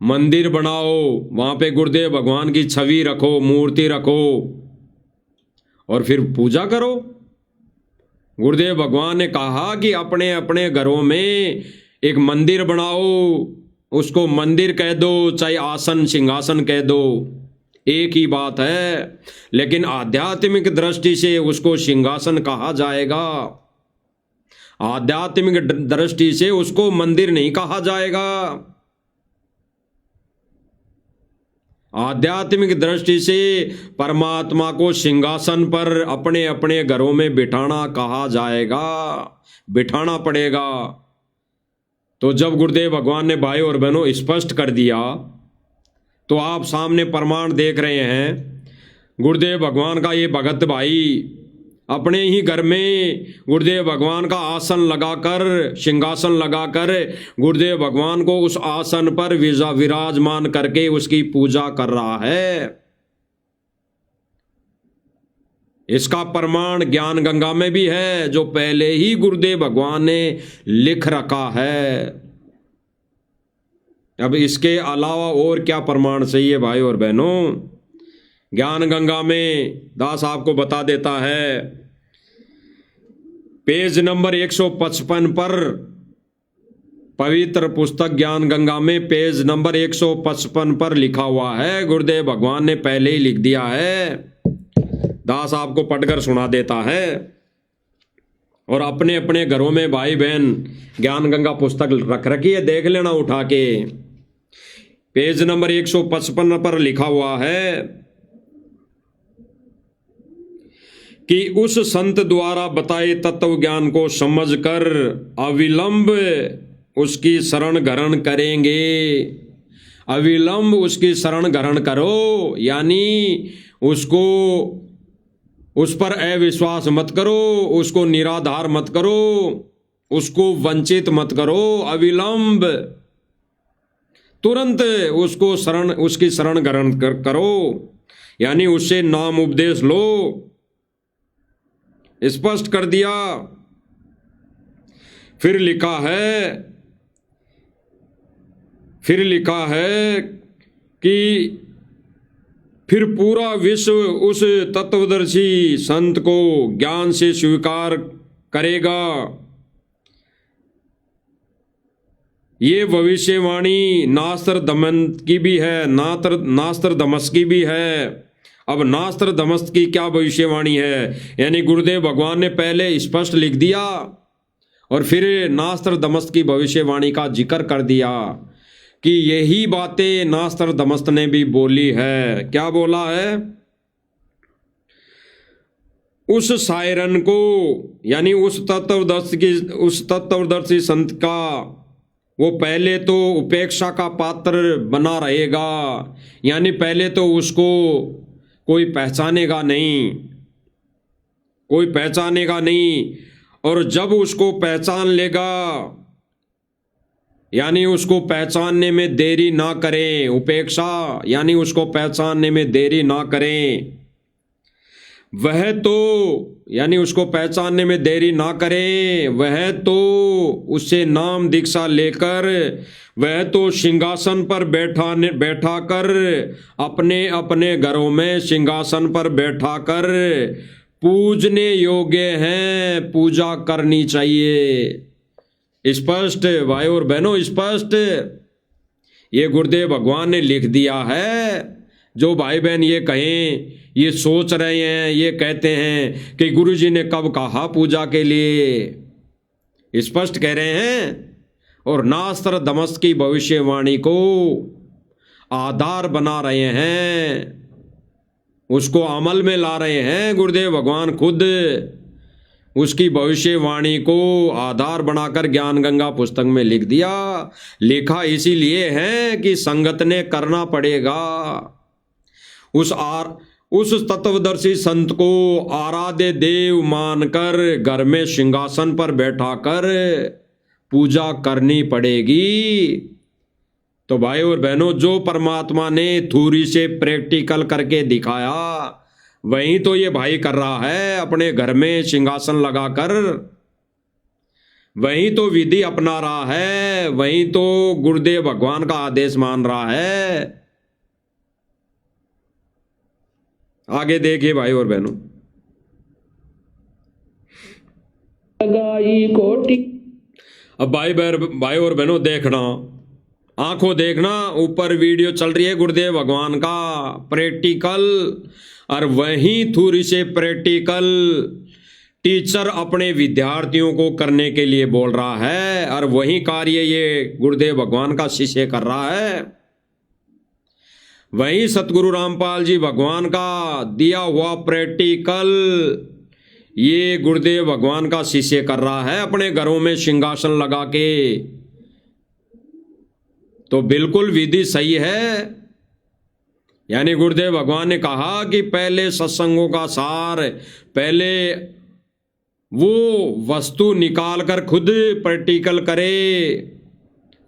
मंदिर बनाओ, वहां पे गुरुदेव भगवान की छवि रखो, मूर्ति रखो और फिर पूजा करो। गुरुदेव भगवान ने कहा कि अपने अपने घरों में एक मंदिर बनाओ, उसको मंदिर कह दो चाहे आसन सिंहासन कह दो, एक ही बात है, लेकिन आध्यात्मिक दृष्टि से उसको सिंहासन कहा जाएगा, आध्यात्मिक दृष्टि से उसको मंदिर नहीं कहा जाएगा। आध्यात्मिक दृष्टि से परमात्मा को सिंहासन पर अपने अपने घरों में बिठाना कहा जाएगा, बिठाना पड़ेगा। तो जब गुरुदेव भगवान ने भाई और बहनों स्पष्ट कर दिया, तो आप सामने प्रमाण देख रहे हैं। गुरुदेव भगवान का ये भगत भाई अपने ही घर में गुरुदेव भगवान का आसन लगाकर, सिंहासन लगाकर गुरुदेव भगवान को उस आसन पर विराजमान करके उसकी पूजा कर रहा है। इसका प्रमाण ज्ञान गंगा में भी है, जो पहले ही गुरुदेव भगवान ने लिख रखा है। अब इसके अलावा और क्या प्रमाण चाहिए भाई और बहनों? ज्ञान गंगा में दास आपको बता देता है, पेज नंबर 155 पर, पवित्र पुस्तक ज्ञान गंगा में पेज नंबर 155 पर लिखा हुआ है। गुरुदेव भगवान ने पहले ही लिख दिया है, दास आपको पढ़कर सुना देता है। और अपने अपने घरों में भाई बहन ज्ञान गंगा पुस्तक रख रखी है, देख लेना उठा के। पेज नंबर 155 पर लिखा हुआ है कि उस संत द्वारा बताए तत्व ज्ञान को समझकर अविलंब उसकी शरण ग्रहण करेंगे। अविलंब उसकी शरण ग्रहण करो, यानी उसको, उस पर अविश्वास मत करो, उसको निराधार मत करो, उसको वंचित मत करो। अविलंब तुरंत उसको शरण, उसकी शरण ग्रहण करो, यानी उससे नाम उपदेश लो। स्पष्ट कर दिया। फिर लिखा है कि फिर पूरा विश्व उस तत्वदर्शी संत को ज्ञान से स्वीकार करेगा। ये भविष्यवाणी नास्त्र दमन की भी है, नास्त्र दमस की भी है। अब नास्त्र दमस की क्या भविष्यवाणी है? यानी गुरुदेव भगवान ने पहले स्पष्ट लिख दिया और फिर नास्त्र दमस की भविष्यवाणी का जिक्र कर दिया कि यही बातें नास्त्र दमस्त ने भी बोली है। क्या बोला है? उस सायरन को, यानी उस तत्वदर्शी संत का, वो पहले तो उपेक्षा का पात्र बना रहेगा, यानी पहले तो उसको कोई पहचानेगा नहीं, और जब उसको पहचान लेगा, यानी उसको पहचानने में देरी ना करें, उपेक्षा यानी उसको पहचानने में देरी ना करें, वह तो, यानी उसको पहचानने में देरी ना करें, वह तो उससे नाम दीक्षा लेकर, वह तो सिंहासन पर बैठा कर, अपने अपने घरों में सिंहासन पर बैठा कर पूजने योग्य हैं, पूजा करनी चाहिए। स्पष्ट भाई और बहनों, स्पष्ट ये गुरुदेव भगवान ने लिख दिया है। जो भाई बहन ये कहें, ये सोच रहे हैं, ये कहते हैं कि गुरुजी ने कब कहा पूजा के लिए, स्पष्ट कह रहे हैं। और नास्त्र दमस की भविष्यवाणी को आधार बना रहे हैं, उसको अमल में ला रहे हैं। गुरुदेव भगवान खुद उसकी भविष्यवाणी को आधार बनाकर ज्ञान गंगा पुस्तक में लिख दिया। लिखा इसीलिए है कि संगत ने करना पड़ेगा। उस तत्वदर्शी संत को आराध्य देव मानकर घर में सिंहासन पर बैठाकर पूजा करनी पड़ेगी। तो भाई और बहनों, जो परमात्मा ने थ्योरी से प्रैक्टिकल करके दिखाया, वही तो ये भाई कर रहा है अपने घर में सिंहासन लगाकर, वही तो विधि अपना रहा है, वही तो गुरुदेव भगवान का आदेश मान रहा है। आगे देखिए भाई और बहनों, अब भाई और बहनों देखना, आंखों देखना, ऊपर वीडियो चल रही है गुरुदेव भगवान का प्रैक्टिकल, और वहीं थ्योरी से प्रैक्टिकल टीचर अपने विद्यार्थियों को करने के लिए बोल रहा है, और वही कार्य ये गुरुदेव भगवान का शिष्य कर रहा है। वहीं सतगुरु रामपाल जी भगवान का दिया हुआ प्रैक्टिकल ये गुरुदेव भगवान का शिष्य कर रहा है अपने घरों में सिंहासन लगा के। तो बिल्कुल विधि सही है। यानी गुरुदेव भगवान ने कहा कि पहले सत्संगों का सार, पहले वो वस्तु निकाल कर खुद प्रैक्टिकल करे,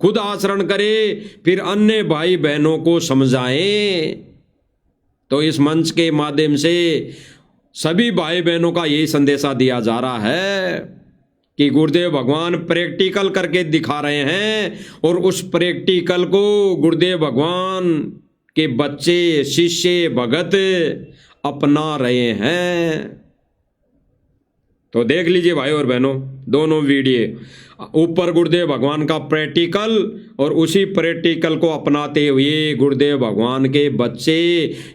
खुद आचरण करे, फिर अन्य भाई बहनों को समझाए। तो इस मंच के माध्यम से सभी भाई बहनों का यही संदेशा दिया जा रहा है कि गुरुदेव भगवान प्रैक्टिकल करके दिखा रहे हैं और उस प्रैक्टिकल को गुरुदेव भगवान के बच्चे, शिष्य, भगत अपना रहे हैं। तो देख लीजिए भाई और बहनों दोनों वीडियो, ऊपर गुरुदेव भगवान का प्रैक्टिकल और उसी प्रैक्टिकल को अपनाते हुए गुरुदेव भगवान के बच्चे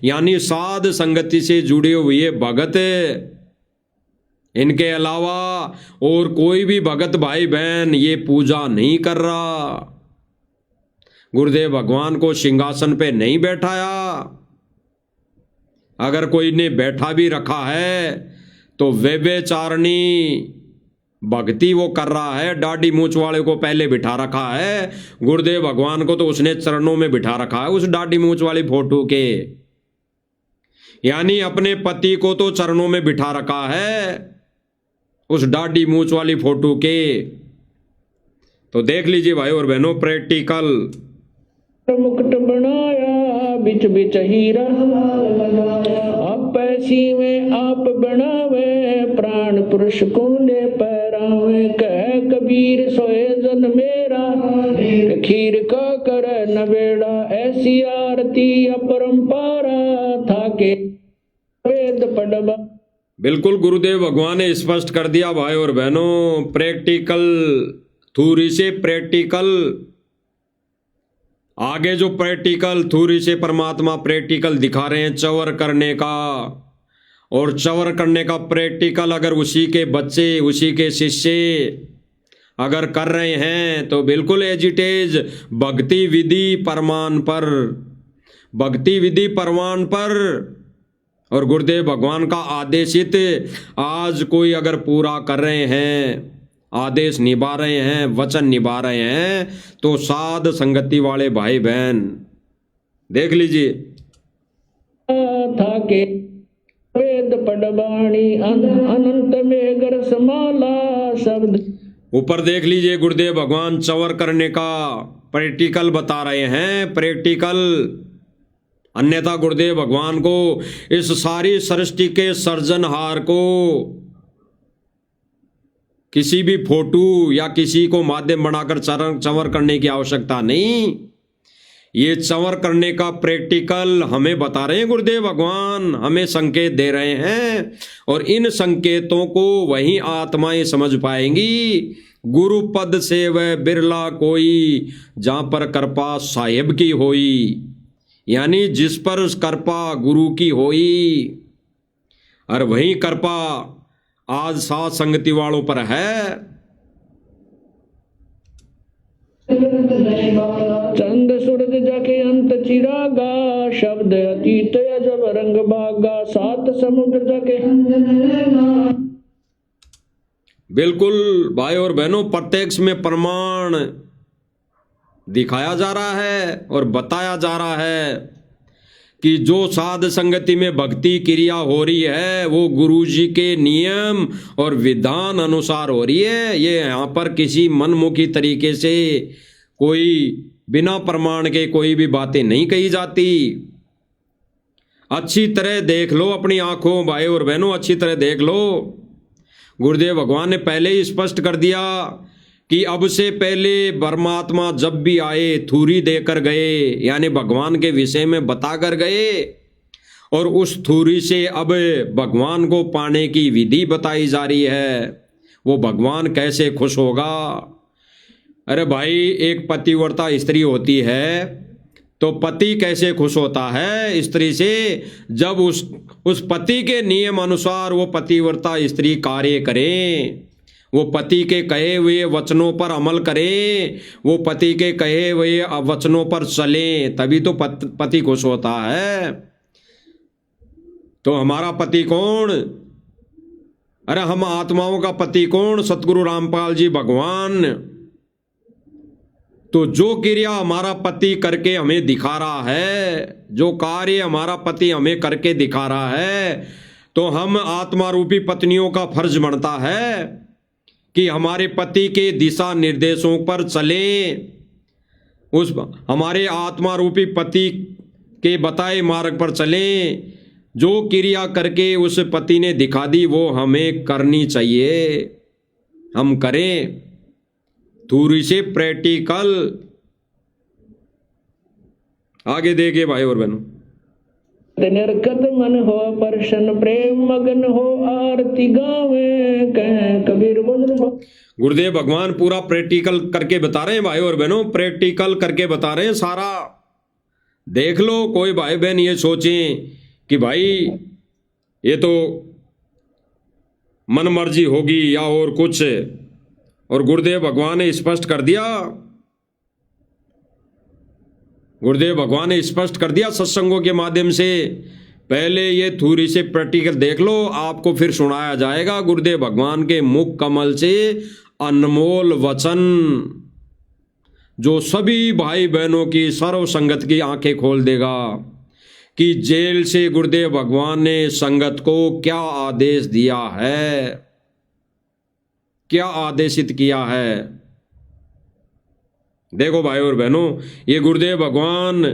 यानी साध संगति से जुड़े हुए भगत, इनके अलावा और कोई भी भगत भाई बहन ये पूजा नहीं कर रहा, गुरुदेव भगवान को सिंहासन पे नहीं बैठाया। अगर कोई ने बैठा भी रखा है तो व्यभिचारिणी भक्ति वो कर रहा है। दाढ़ी मूंछ वाले को पहले बिठा रखा है, गुरुदेव भगवान को तो उसने चरणों में बिठा रखा है उस दाढ़ी मूंछ वाली फोटो के। यानी अपने पति को तो चरणों में बिठा रखा है उस दाढ़ी मूंछ वाली फोटो के। तो देख लीजिए भाई और बहनों प्रैक्टिकल। मुकुट बनाया बिच बिच हीरा, आप पैसी में आप बनावे, प्राण पुरुष कुंडे पैरावे, कह कबीर सोए जन मेरा, खीर का कर नवेड़ा, ऐसी आरती अपरंपारा थाके वेद पढ़वा। बिल्कुल गुरुदेव भगवान ने स्पष्ट कर दिया भाई और बहनों, प्रैक्टिकल थ्योरी से प्रैक्टिकल, आगे जो प्रैक्टिकल थ्योरी से परमात्मा प्रैक्टिकल दिखा रहे हैं चवर करने का, और चवर करने का प्रैक्टिकल अगर उसी के बच्चे, उसी के शिष्य अगर कर रहे हैं तो बिल्कुल एजिटेज भक्ति विधि प्रमाण पर, भक्ति विधि प्रमाण पर और गुरुदेव भगवान का आदेशित आज कोई अगर पूरा कर रहे हैं, आदेश निभा रहे हैं, वचन निभा रहे हैं, तो साध संगति वाले भाई बहन देख लीजिए। था के वेद पढ़वाणी अनंत में गर समाला शब्द। ऊपर देख लीजिए गुरुदेव भगवान चवर करने का प्रैक्टिकल बता रहे हैं, प्रैक्टिकल। अन्यथा गुरुदेव भगवान को इस सारी सृष्टि के सर्जनहार को किसी भी फोटो या किसी को माध्यम बनाकर चंवर करने की आवश्यकता नहीं। ये चंवर करने का प्रैक्टिकल हमें बता रहे हैं गुरुदेव भगवान, हमें संकेत दे रहे हैं और इन संकेतों को वही आत्माएं समझ पाएंगी। गुरु पद से वह बिरला कोई, जहां पर कृपा साहिब की होई, यानी जिस पर कृपा गुरु की होई, और वही कृपा आज साथ संगति वालों पर है। चंद सूरज जाके अंत चिरागा, शब्द अतीत जब रंग बागा, सात समुद्र जाके। बिल्कुल भाई और बहनों, प्रत्यक्ष में प्रमाण दिखाया जा रहा है और बताया जा रहा है कि जो साध संगति में भक्ति क्रिया हो रही है वो गुरु जी के नियम और विधान अनुसार हो रही है। ये यहाँ पर किसी मनमुखी तरीके से कोई बिना प्रमाण के कोई भी बातें नहीं कही जाती। अच्छी तरह देख लो अपनी आंखों भाई और बहनों, अच्छी तरह देख लो। गुरुदेव भगवान ने पहले ही स्पष्ट कर दिया कि अब से पहले परमात्मा जब भी आए थ्योरी देकर गए, यानी भगवान के विषय में बता कर गए, और उस थ्योरी से अब भगवान को पाने की विधि बताई जा रही है। वो भगवान कैसे खुश होगा। अरे भाई, एक पतिव्रता स्त्री होती है तो पति कैसे खुश होता है स्त्री से, जब उस पति के नियम अनुसार वो पतिव्रता स्त्री कार्य करे, वो पति के कहे हुए वचनों पर अमल करें, वो पति के कहे हुए वचनों पर चलें, तभी तो पति खुश होता है। तो हमारा पति कौन? अरे हम आत्माओं का पति कौन? सतगुरु रामपाल जी भगवान। तो जो क्रिया हमारा पति करके हमें दिखा रहा है, जो कार्य हमारा पति हमें करके दिखा रहा है, तो हम आत्मा रूपी पत्नियों का फर्ज बनता है कि हमारे पति के दिशा निर्देशों पर चलें, उस हमारे आत्मा रूपी पति के बताए मार्ग पर चलें। जो क्रिया करके उस पति ने दिखा दी वो हमें करनी चाहिए, हम करें। थोड़ी से प्रैक्टिकल। आगे देखिए भाई और बहनों। निर्गत मन हो प्रसन्न प्रेम मगन हो आरती गावे कह कबीर बंधु हो। गुरुदेव भगवान पूरा प्रैक्टिकल करके बता रहे हैं भाई और बहनों, प्रैक्टिकल करके बता रहे हैं सारा। देख लो, कोई भाई बहन ये सोचें कि भाई ये तो मन मर्जी होगी या और कुछ, और गुरुदेव भगवान ने स्पष्ट कर दिया, गुरुदेव भगवान ने स्पष्ट कर दिया सत्संगों के माध्यम से। पहले ये थोड़ी से प्रैक्टिकल देख लो, आपको फिर सुनाया जाएगा गुरुदेव भगवान के मुख कमल से अनमोल वचन, जो सभी भाई बहनों की सर्व संगत की आंखें खोल देगा कि जेल से गुरुदेव भगवान ने संगत को क्या आदेश दिया है, क्या आदेशित किया है। देखो भाई और बहनों, ये गुरुदेव भगवान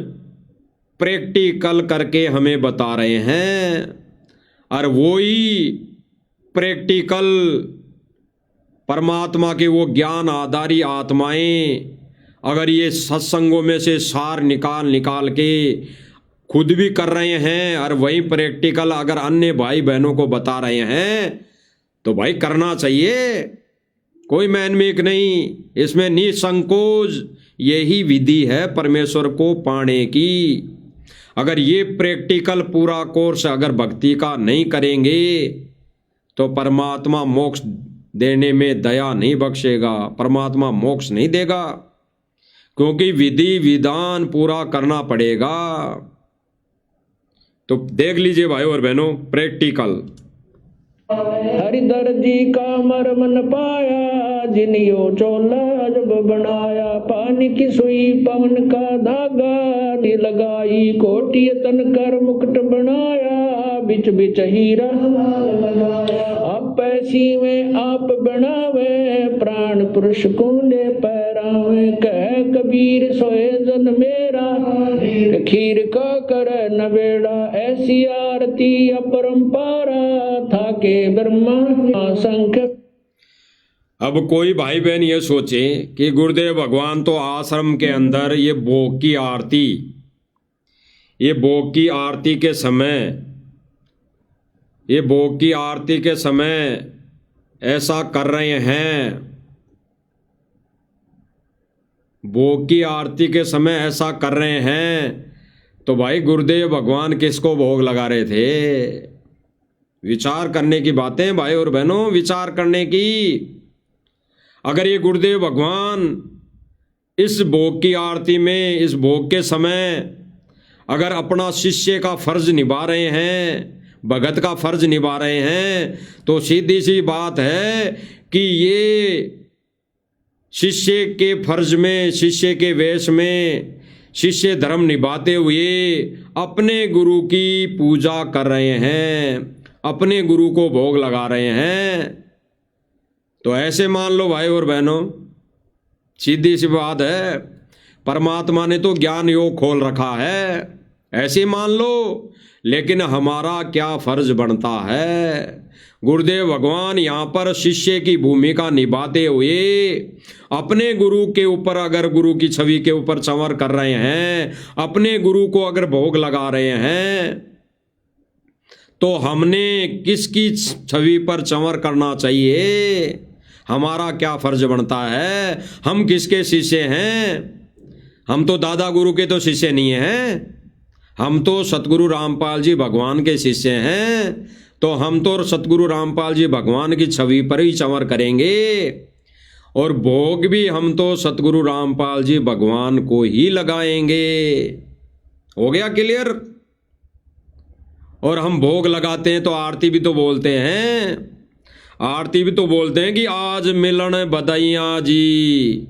प्रैक्टिकल करके हमें बता रहे हैं, और वही प्रैक्टिकल परमात्मा के वो ज्ञान आधारी आत्माएं अगर ये सत्संगों में से सार निकाल निकाल के खुद भी कर रहे हैं और वही प्रैक्टिकल अगर अन्य भाई बहनों को बता रहे हैं, तो भाई करना चाहिए, कोई मैनमेक नहीं, इसमें निसंकोच यही विधि है परमेश्वर को पाने की। अगर ये प्रैक्टिकल पूरा कोर्स अगर भक्ति का नहीं करेंगे तो परमात्मा मोक्ष देने में दया नहीं बख्शेगा, परमात्मा मोक्ष नहीं देगा, क्योंकि विधि विधान पूरा करना पड़ेगा। तो देख लीजिए भाई और बहनों प्रैक्टिकल। हरिधर जी का मरमन पाया जिनियो चोला जब बनाया, पानी की सुई पवन का धागा नी लगाई, कोटि तन कर मुकुट बनाया, बिच बिच हीरा आप पैसी में आप बनावे, प्राण पुरुष कुंडे पैरावे, कह कबीर सोए जन मेरा, खीर का कर नवेड़ा, ऐसी आरती अपरंपारा था के ब्रह्मा संख्य। अब कोई भाई बहन ये सोचे कि गुरुदेव भगवान तो आश्रम के अंदर ये भोग की आरती, ये भोग की आरती के समय, ये भोग की आरती के समय ऐसा कर रहे हैं, भोग की आरती के समय ऐसा कर रहे हैं, तो भाई गुरुदेव भगवान किसको भोग लगा रहे थे? विचार करने की बातें भाई और बहनों, विचार करने की। अगर ये गुरुदेव भगवान इस भोग की आरती में, इस भोग के समय अगर अपना शिष्य का फर्ज निभा रहे हैं, भगत का फर्ज निभा रहे हैं, तो सीधी सी बात है कि ये शिष्य के फर्ज में, शिष्य के वेश में, शिष्य धर्म निभाते हुए अपने गुरु की पूजा कर रहे हैं, अपने गुरु को भोग लगा रहे हैं। तो ऐसे मान लो भाई और बहनों, सीधी सी बात है, परमात्मा ने तो ज्ञान योग खोल रखा है, ऐसे मान लो। लेकिन हमारा क्या फर्ज बनता है? गुरुदेव भगवान यहाँ पर शिष्य की भूमिका निभाते हुए अपने गुरु के ऊपर, अगर गुरु की छवि के ऊपर संवर कर रहे हैं, अपने गुरु को अगर भोग लगा रहे हैं, तो हमने किसकी छवि पर चंवर करना चाहिए? हमारा क्या फर्ज बनता है? हम किसके शिष्य हैं? हम तो दादा गुरु के तो शिष्य नहीं हैं, हम तो सतगुरु रामपाल जी भगवान के शिष्य हैं। तो हम तो सतगुरु रामपाल जी भगवान की छवि पर ही चंवर करेंगे और भोग भी हम तो सतगुरु रामपाल जी भगवान को ही लगाएंगे। हो गया क्लियर? और हम भोग लगाते हैं तो आरती भी तो बोलते हैं, आरती भी तो बोलते हैं कि आज मिलन बधाइयाँ जी,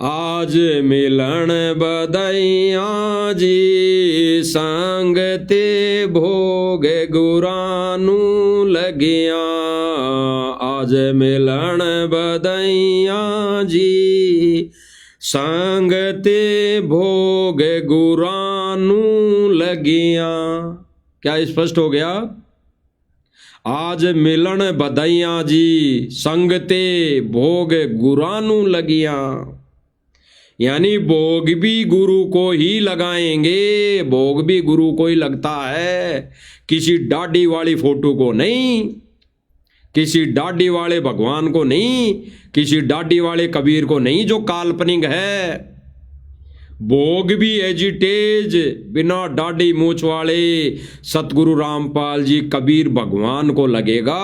आज मिलन बधाइयाँ जी, संग ते भोग गुरानू लगिया, आज मिलन बधाइयाँ जी, संग ते भोग गुरानू लगिया। क्या स्पष्ट हो गया? आज मिलन बधाइयाँ जी, संग ते भोग गुरानू लगिया, यानी भोग भी गुरु को ही लगाएंगे, भोग भी गुरु को ही लगता है, किसी दाढ़ी वाली फोटो को नहीं, किसी दाढ़ी वाले भगवान को नहीं, किसी दाढ़ी वाले कबीर को नहीं जो काल्पनिक है। भोग भी एजिटेज बिना दाढ़ी मूछ वाले सतगुरु रामपाल जी कबीर भगवान को लगेगा।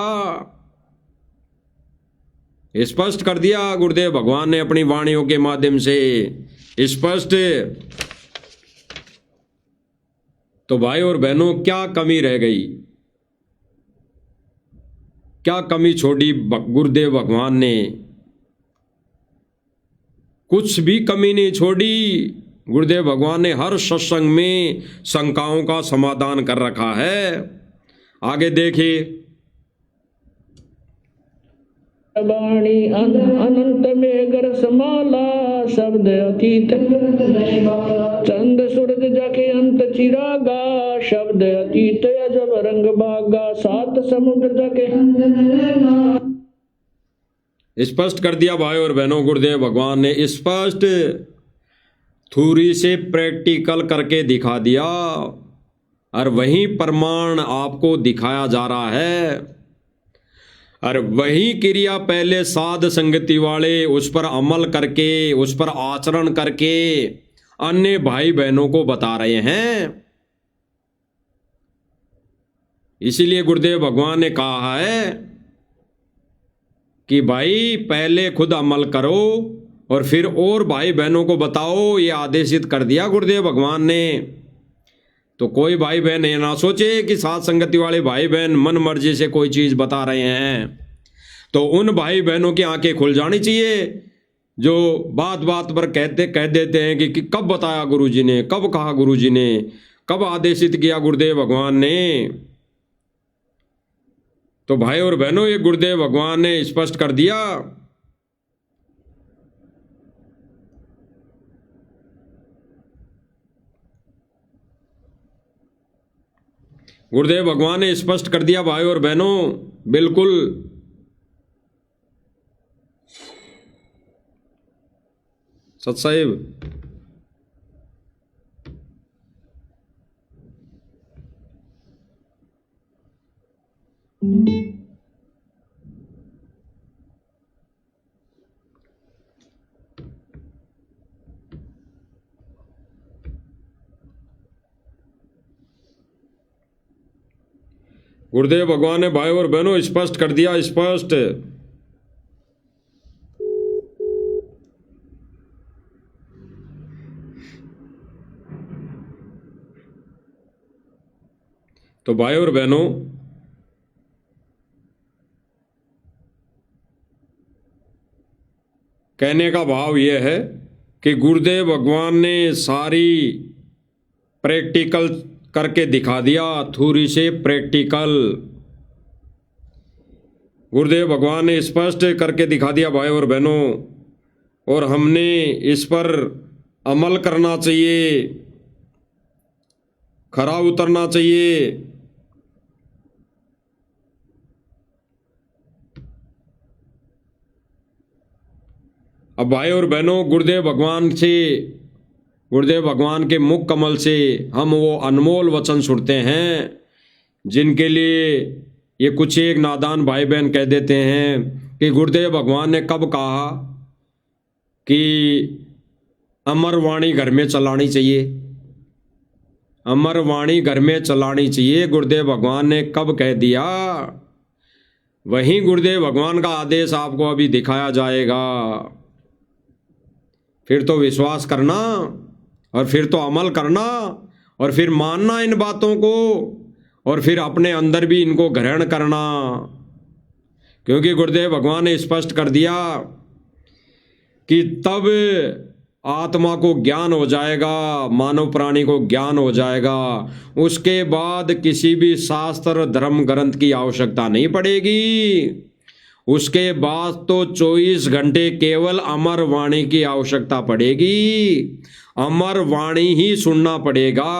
स्पष्ट कर दिया गुरुदेव भगवान ने अपनी वाणियों के माध्यम से, स्पष्ट। तो भाई और बहनों, क्या कमी रह गई, क्या कमी छोड़ी गुरुदेव भगवान ने? कुछ भी कमी नहीं छोड़ी। गुरुदेव भगवान ने हर सत्संग में शंकाओं का समाधान कर रखा है। आगे देखिए। वाणी अनंत में गरसमाला, शब्द अतीत चंद सूरज जाके अंत चिरागा, शब्द अतीत अजब रंग बागा, सात समुद्र जाके। स्पष्ट कर दिया भाई और बहनों, गुरुदेव भगवान ने स्पष्ट थ्योरी से प्रैक्टिकल करके दिखा दिया और वही प्रमाण आपको दिखाया जा रहा है। और वही क्रिया पहले साध संगति वाले उस पर अमल करके, उस पर आचरण करके अन्य भाई बहनों को बता रहे हैं। इसीलिए गुरुदेव भगवान ने कहा है कि भाई पहले खुद अमल करो और फिर और भाई बहनों को बताओ। ये आदेशित कर दिया गुरुदेव भगवान ने। तो कोई भाई बहन ये ना सोचे कि साथ संगति वाले भाई बहन मन मर्जी से कोई चीज बता रहे हैं। तो उन भाई बहनों की आंखें खुल जानी चाहिए जो बात बात पर कह देते हैं कि कब बताया गुरुजी ने, कब कहा गुरुजी ने, कब आदेशित किया गुरुदेव भगवान ने। तो भाई और बहनों, ये गुरुदेव भगवान ने स्पष्ट कर दिया। गुरुदेव भगवान ने स्पष्ट कर दिया भाई और बहनों, बिल्कुल। सतसाहिब गुरुदेव भगवान ने भाई और बहनों स्पष्ट कर दिया, स्पष्ट। तो भाई और बहनों, कहने का भाव यह है कि गुरुदेव भगवान ने सारी प्रैक्टिकल करके दिखा दिया, थ्योरी से प्रैक्टिकल। गुरुदेव भगवान ने स्पष्ट करके दिखा दिया भाई और बहनों, और हमने इस पर अमल करना चाहिए, खरा उतरना चाहिए। अब भाई और बहनों, गुरुदेव भगवान के मुख कमल से हम वो अनमोल वचन सुनते हैं जिनके लिए ये कुछ एक नादान भाई बहन कह देते हैं कि गुरुदेव भगवान ने कब कहा कि अमर वाणी घर में चलानी चाहिए। अमर वाणी घर में चलानी चाहिए। गुरुदेव भगवान ने कब कह दिया? वहीं गुरुदेव भगवान का आदेश आपको अभी दिखाया जाएगा। फिर तो विश्वास करना और फिर तो अमल करना और फिर मानना इन बातों को और फिर अपने अंदर भी इनको ग्रहण करना, क्योंकि गुरुदेव भगवान ने स्पष्ट कर दिया कि तब आत्मा को ज्ञान हो जाएगा, मानव प्राणी को ज्ञान हो जाएगा, उसके बाद किसी भी शास्त्र धर्म ग्रंथ की आवश्यकता नहीं पड़ेगी। उसके बाद तो 24 घंटे केवल अमर वाणी की आवश्यकता पड़ेगी, अमर वाणी ही सुनना पड़ेगा।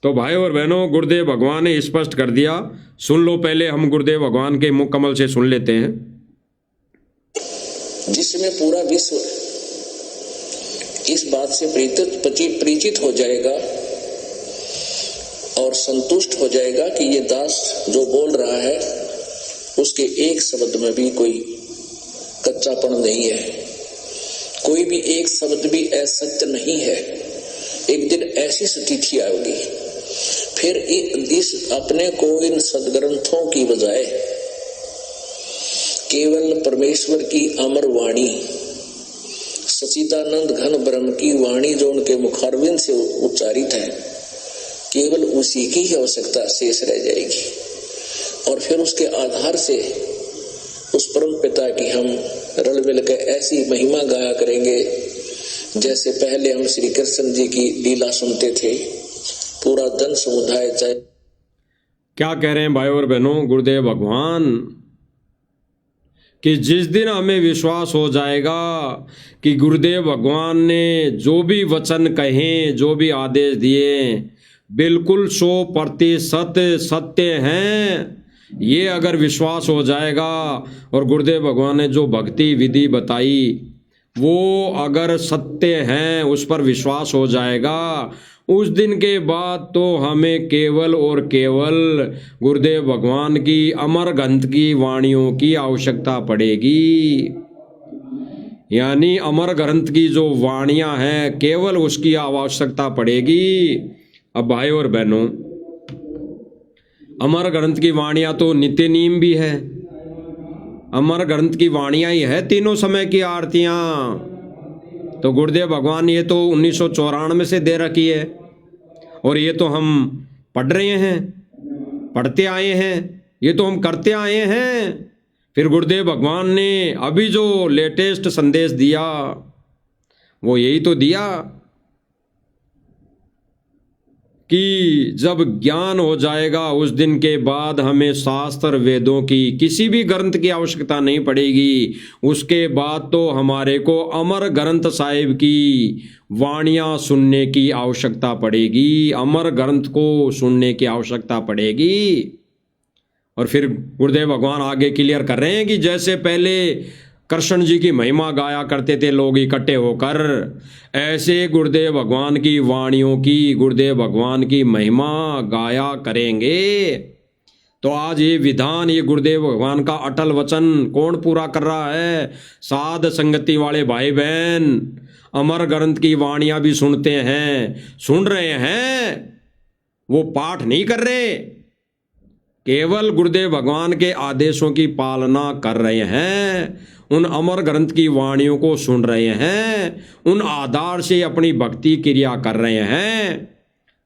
तो भाई और बहनों, गुरुदेव भगवान ने स्पष्ट कर दिया। सुन लो, पहले हम गुरुदेव भगवान के मुख कमल से सुन लेते हैं। जिसमें पूरा विश्व इस बात से परिचित हो जाएगा और संतुष्ट हो जाएगा कि ये दास जो बोल रहा है उसके एक शब्द में भी कोई कच्चापन नहीं है, कोई भी एक शब्द भी असत्य नहीं है। एक दिन ऐसी स्थिति आएगी, फिर इस अपने को इन सदग्रंथों की बजाय केवल परमेश्वर की अमर वाणी, सच्चिदानंद घन ब्रह्म की वाणी जो उनके मुखारविंद से उच्चारित है, केवल उसी की ही आवश्यकता शेष रह जाएगी। और फिर उसके आधार से उस परम पिता की हम रल मिल के ऐसी महिमा गाया करेंगे जैसे पहले हम श्री कृष्ण जी की लीला सुनते थे। पूरा जन समुदाय चाहे क्या कह रहे हैं भाई और बहनों गुरुदेव भगवान, कि जिस दिन हमें विश्वास हो जाएगा कि गुरुदेव भगवान ने जो भी वचन कहे, जो भी आदेश दिए, बिल्कुल 100% सत्य हैं, ये अगर विश्वास हो जाएगा और गुरुदेव भगवान ने जो भक्ति विधि बताई वो अगर सत्य हैं, उस पर विश्वास हो जाएगा, उस दिन के बाद तो हमें केवल और केवल गुरुदेव भगवान की अमर ग्रंथ की वाणियों की आवश्यकता पड़ेगी। यानी अमर ग्रंथ की जो वाणियां हैं केवल उसकी आवश्यकता पड़ेगी। अब भाई और बहनों, अमर ग्रंथ की वाणियां तो नित्य नीम भी है, अमर ग्रंथ की वाणियां ही है तीनों समय की आरतियां। तो गुरुदेव भगवान ये तो 1994 से दे रखी है और ये तो हम पढ़ रहे हैं, पढ़ते आए हैं, ये तो हम करते आए हैं। फिर गुरुदेव भगवान ने अभी जो लेटेस्ट संदेश दिया वो यही तो दिया कि जब ज्ञान हो जाएगा उस दिन के बाद हमें शास्त्र वेदों की किसी भी ग्रंथ की आवश्यकता नहीं पड़ेगी। उसके बाद तो हमारे को अमर ग्रंथ साहिब की वाणियां सुनने की आवश्यकता पड़ेगी, अमर ग्रंथ को सुनने की आवश्यकता पड़ेगी। और फिर गुरुदेव भगवान आगे क्लियर कर रहे हैं कि जैसे पहले कृष्ण जी की महिमा गाया करते थे लोग इकट्ठे होकर, ऐसे गुरुदेव भगवान की वाणियों की, गुरुदेव भगवान की महिमा गाया करेंगे। तो आज ये विधान, ये गुरुदेव भगवान का अटल वचन कौन पूरा कर रहा है? साध संगति वाले भाई बहन अमर ग्रंथ की वाणियां भी सुनते हैं, सुन रहे हैं, वो पाठ नहीं कर रहे, केवल गुरुदेव भगवान के आदेशों की पालना कर रहे हैं, उन अमर ग्रंथ की वाणियों को सुन रहे हैं, उन आधार से अपनी भक्ति क्रिया कर रहे हैं।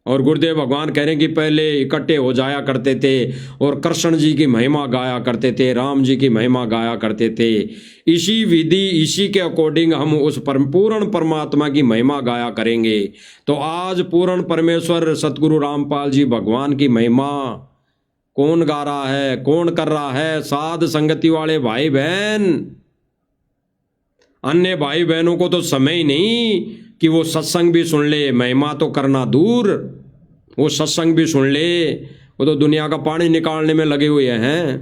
और गुरुदेव भगवान कह रहे हैं कि पहले इकट्ठे हो जाया करते थे और कृष्ण जी की महिमा गाया करते थे, राम जी की महिमा गाया करते थे। इसी विधि, इसी के अकॉर्डिंग हम उस पूर्ण परमात्मा की महिमा गाया करेंगे। तो आज पूर्ण परमेश्वर सतगुरु रामपाल जी भगवान की महिमा कौन गा रहा है, कौन कर रहा है? साध संगति वाले भाई बहन। अन्य भाई बहनों को तो समय ही नहीं कि वो सत्संग भी सुन ले, महिमा तो करना दूर, वो सत्संग भी सुन ले, वो तो दुनिया का पानी निकालने में लगे हुए हैं,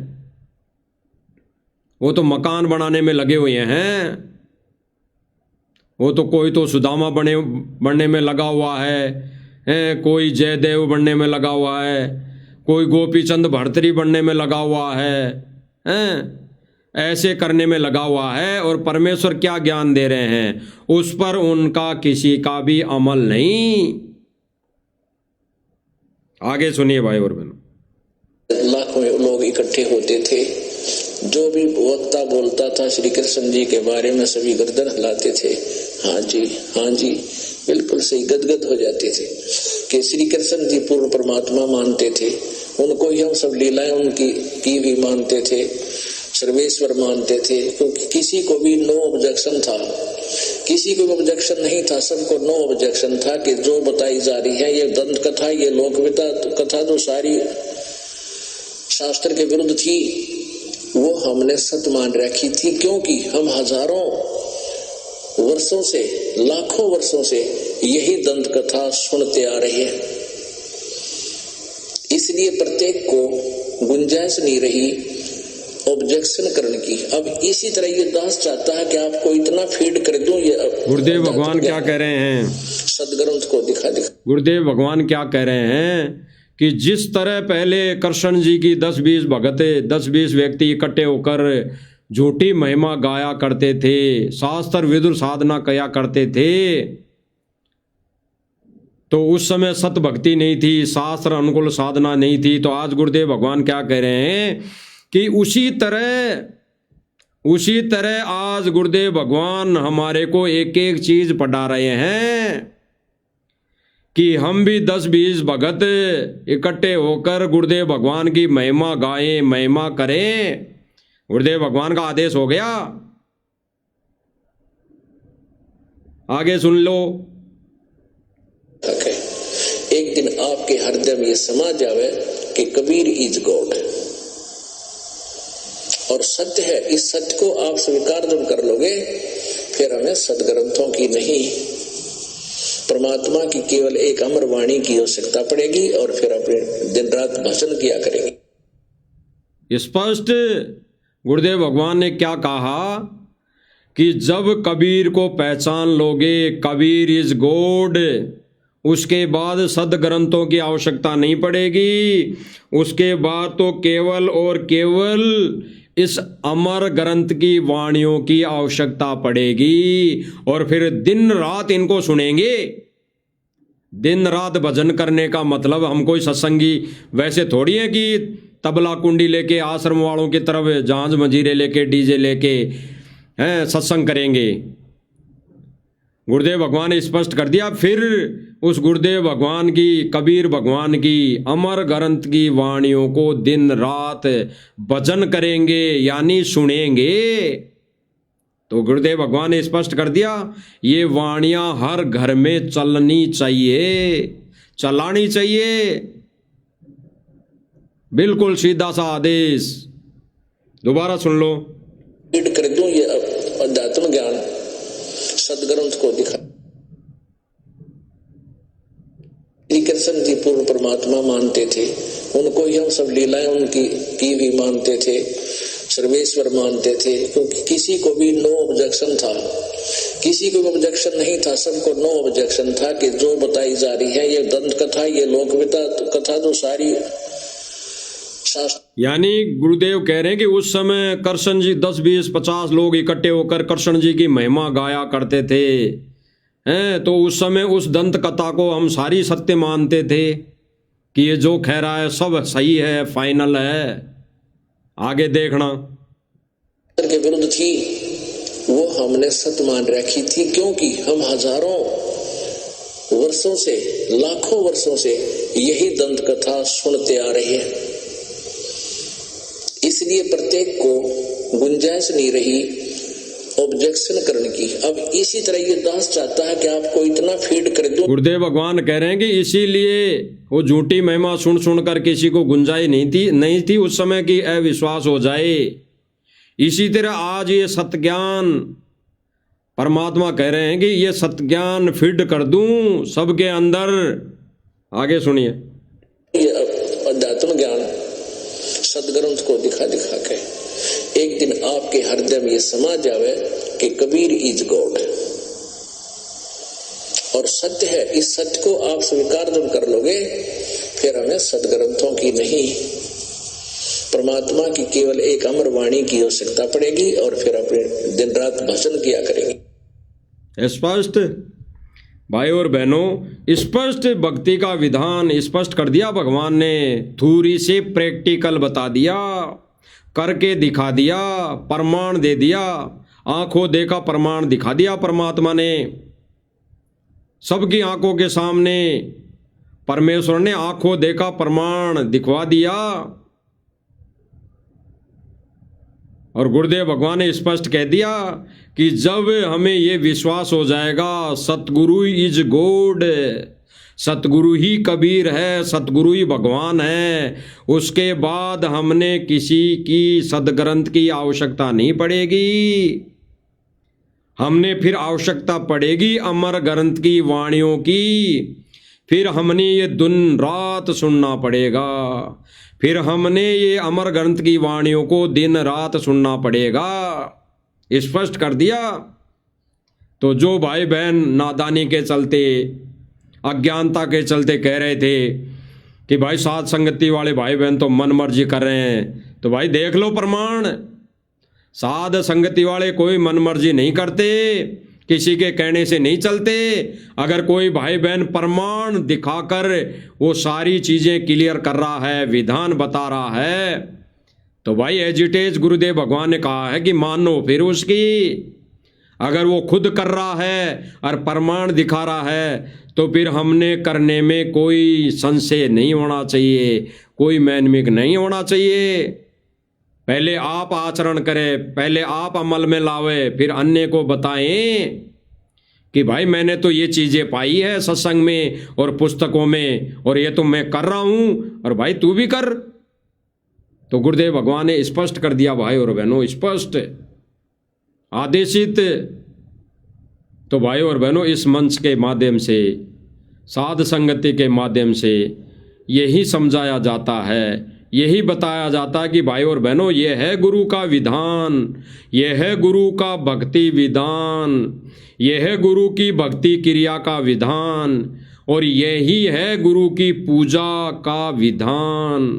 वो तो मकान बनाने में लगे हुए हैं, वो तो कोई तो सुदामा बनने में लगा हुआ है, कोई जयदेव बनने में लगा हुआ है, कोई गोपीचंद भर्तरी बनने में लगा हुआ है, ऐसे करने में लगा हुआ है। और परमेश्वर क्या ज्ञान दे रहे हैं उस पर उनका किसी का भी अमल नहीं। आगे सुनिए भाई और बहनों। लाखों लोग इकट्ठे होते थे, जो भी वक्ता बोलता था श्री कृष्ण जी के बारे में सभी गर्दन हिलाते थे, हाँ जी हाँ जी, बिल्कुल सही, गदगद हो जाते थे कि श्री कृष्ण जी पूर्ण परमात्मा मानते थे, उनको ही हम सब लीलाएं उनकी की भी मानते थे, सर्वेश्वर मानते थे, क्योंकि किसी को भी नो ऑब्जेक्शन था, किसी को भी ऑब्जेक्शन नहीं था, सबको नो ऑब्जेक्शन था कि जो बताई जा रही है ये दंत कथा, ये लोक कथा जो सारी शास्त्र के विरुद्ध थी, वो हमने सत्य मान रखी थी, क्योंकि हम हजारों वर्षों से, लाखों वर्षों से यही दंत कथा सुनते आ रहे हैं। इसलिए प्रत्येक को गुंजाइश नहीं रही ऑब्जेक्शन करने की। अब इसी तरह ये दास चाहता है कि आपको इतना फीड कर दूं, ये गुरुदेव भगवान क्या कह रहे हैं, सदग्रंथ को दिखा गुरुदेव भगवान क्या कह रहे हैं कि जिस तरह पहले कृष्ण जी की 10-20 भगत, 10-20 व्यक्ति इकट्ठे होकर झूठी महिमा गाया करते थे, शास्त्र विदुर साधना किया करते थे, तो उस समय सत भक्ति नहीं थी, शास्त्र अनुकूल साधना नहीं थी। तो आज गुरुदेव भगवान क्या कह रहे हैं कि उसी तरह आज गुरुदेव भगवान हमारे को एक एक चीज पढ़ा रहे हैं कि हम भी 10-20 भगत इकट्ठे होकर गुरुदेव भगवान की महिमा गाएं, महिमा करें। गुरुदेव भगवान का आदेश हो गया। आगे सुन लो। एक दिन आपके हृदय में ये समा जावे कि कबीर इज गॉड, और सत्य है। इस सत्य को आप स्वीकार जब कर लोगे, फिर हमें सदग्रंथों की नहीं, परमात्मा की केवल एक अमर वाणी की आवश्यकता पड़ेगी, और फिर अपने दिन रात भजन किया करेंगे। स्पष्ट गुरुदेव भगवान ने क्या कहा कि जब कबीर को पहचान लोगे, कबीर इज गॉड, उसके बाद सदग्रंथों की आवश्यकता नहीं पड़ेगी। उसके बाद तो केवल और केवल इस अमर ग्रंथ की वाणियों की आवश्यकता पड़ेगी, और फिर दिन रात इनको सुनेंगे। दिन रात भजन करने का मतलब हम कोई सत्संगी वैसे थोड़ी है कि तबला कुंडी लेके आश्रम वालों की तरफ झांझ मंजीरे लेके डीजे लेके हैं सत्संग करेंगे। गुरुदेव भगवान ने स्पष्ट कर दिया। फिर उस गुरुदेव भगवान की, कबीर भगवान की अमर ग्रंथ की वाणियों को दिन रात भजन करेंगे, यानी सुनेंगे। तो गुरुदेव भगवान ने स्पष्ट कर दिया, ये वाणियां हर घर में चलनी चाहिए, चलानी चाहिए। बिल्कुल सीधा सा आदेश। दोबारा सुन लो। कर दूं ये अध्यात्म ज्ञान, सदग्रंथ को दिखा। श्री कृष्ण जी पूर्ण परमात्मा मानते थे, उनको ही हम सब लीलाएं उनकी की भी मानते थे, सर्वेश्वर मानते थे, क्योंकि किसी को भी नो ऑब्जेक्शन था, किसी को भी ऑब्जेक्शन नहीं था, सबको नो ऑब्जेक्शन था कि जो बताई जा रही है ये दंत कथा, ये लोक कथा जो सारी शास्त्र। यानी गुरुदेव कह रहे हैं कि उस समय कृष्ण जी 10-20-50 लोग इकट्ठे होकर कृष्ण जी की महिमा गाया करते थे, हैं, तो उस समय उस दंत कथा को हम सारी सत्य मानते थे कि ये जो कह रहा है सब सही है, फाइनल है। आगे देखना। के विरुद्ध थी, वो हमने सत्य मान रखी थी, क्योंकि हम हजारों वर्षों से, लाखों वर्षों से यही दंत कथा सुनते आ रहे हैं। इसलिए प्रत्येक को गुंजाइश नहीं रही ऑब्जेक्शन करने की। अब इसी तरह ये दास चाहता है कि आपको इतना फीड कर दूं। गुरुदेव भगवान कह रहे हैं कि इसीलिए वो झूठी महिमा सुन सुनकर किसी को गुंजाइश नहीं थी उस समय की अविश्वास हो जाए। इसी तरह आज ये सत्य ज्ञान, परमात्मा कह रहे हैं कि ये सत्य ज्ञान फीड कर दूं सबके अंदर। आगे सुनिए। ये अध्यात्म ज्ञान सदग्रंथ को दिखा दिखा के एक दिन आपके हृदय में ये समा जावे कि कबीर इज गॉड, और सत्य है। इस सत्य को आप स्वीकार जब कर लोगे, फिर हमें सदग्रंथों की नहीं, परमात्मा की केवल एक अमर वाणी की आवश्यकता पड़ेगी, और फिर अपने दिन रात भजन किया करेंगे। स्पष्ट भाई और बहनों, स्पष्ट भक्ति का विधान स्पष्ट कर दिया भगवान ने, थूरी से प्रैक्टिकल बता दिया, करके दिखा दिया, प्रमाण दे दिया, आंखों देखा प्रमाण दिखा दिया परमात्मा ने। सबकी आंखों के सामने परमेश्वर ने आंखों देखा प्रमाण दिखवा दिया। और गुरुदेव भगवान ने स्पष्ट कह दिया कि जब हमें ये विश्वास हो जाएगा सतगुरु इज गॉड, सतगुरु ही कबीर है, सतगुरु ही भगवान है, उसके बाद हमने किसी की सदग्रंथ की आवश्यकता नहीं पड़ेगी। हमने फिर आवश्यकता पड़ेगी अमर ग्रंथ की वाणियों की। फिर हमने ये दिन रात सुनना पड़ेगा, फिर हमने ये अमर ग्रंथ की वाणियों को दिन रात सुनना पड़ेगा। स्पष्ट कर दिया। तो जो भाई बहन नादानी के चलते, अज्ञानता के चलते कह रहे थे कि भाई साध संगति वाले भाई बहन तो मन मर्जी कर रहे हैं, तो भाई देख लो प्रमाण। साध संगति वाले कोई मन मर्जी नहीं करते, किसी के कहने से नहीं चलते। अगर कोई भाई बहन प्रमाण दिखाकर वो सारी चीजें क्लियर कर रहा है, विधान बता रहा है, तो भाई एजिटेज गुरुदेव भगवान ने कहा है कि मानो फिर उसकी। अगर वो खुद कर रहा है और प्रमाण दिखा रहा है तो फिर हमने करने में कोई संशय नहीं होना चाहिए, कोई मैनमिक नहीं होना चाहिए। पहले आप आचरण करें, पहले आप अमल में लावे, फिर अन्य को बताएं कि भाई मैंने तो ये चीजें पाई है सत्संग में और पुस्तकों में, और ये तो मैं कर रहा हूं, और भाई तू भी कर। तो गुरुदेव भगवान ने स्पष्ट कर दिया भाई और बहनों, स्पष्ट आदेशित। तो भाई और बहनों, इस मंच के माध्यम से, साध संगति के माध्यम से यही समझाया जाता है, यही बताया जाता है कि भाई और बहनों, ये है गुरु का विधान, ये है गुरु का भक्ति विधान, ये है गुरु की भक्ति क्रिया का विधान, और यही है गुरु की पूजा का विधान।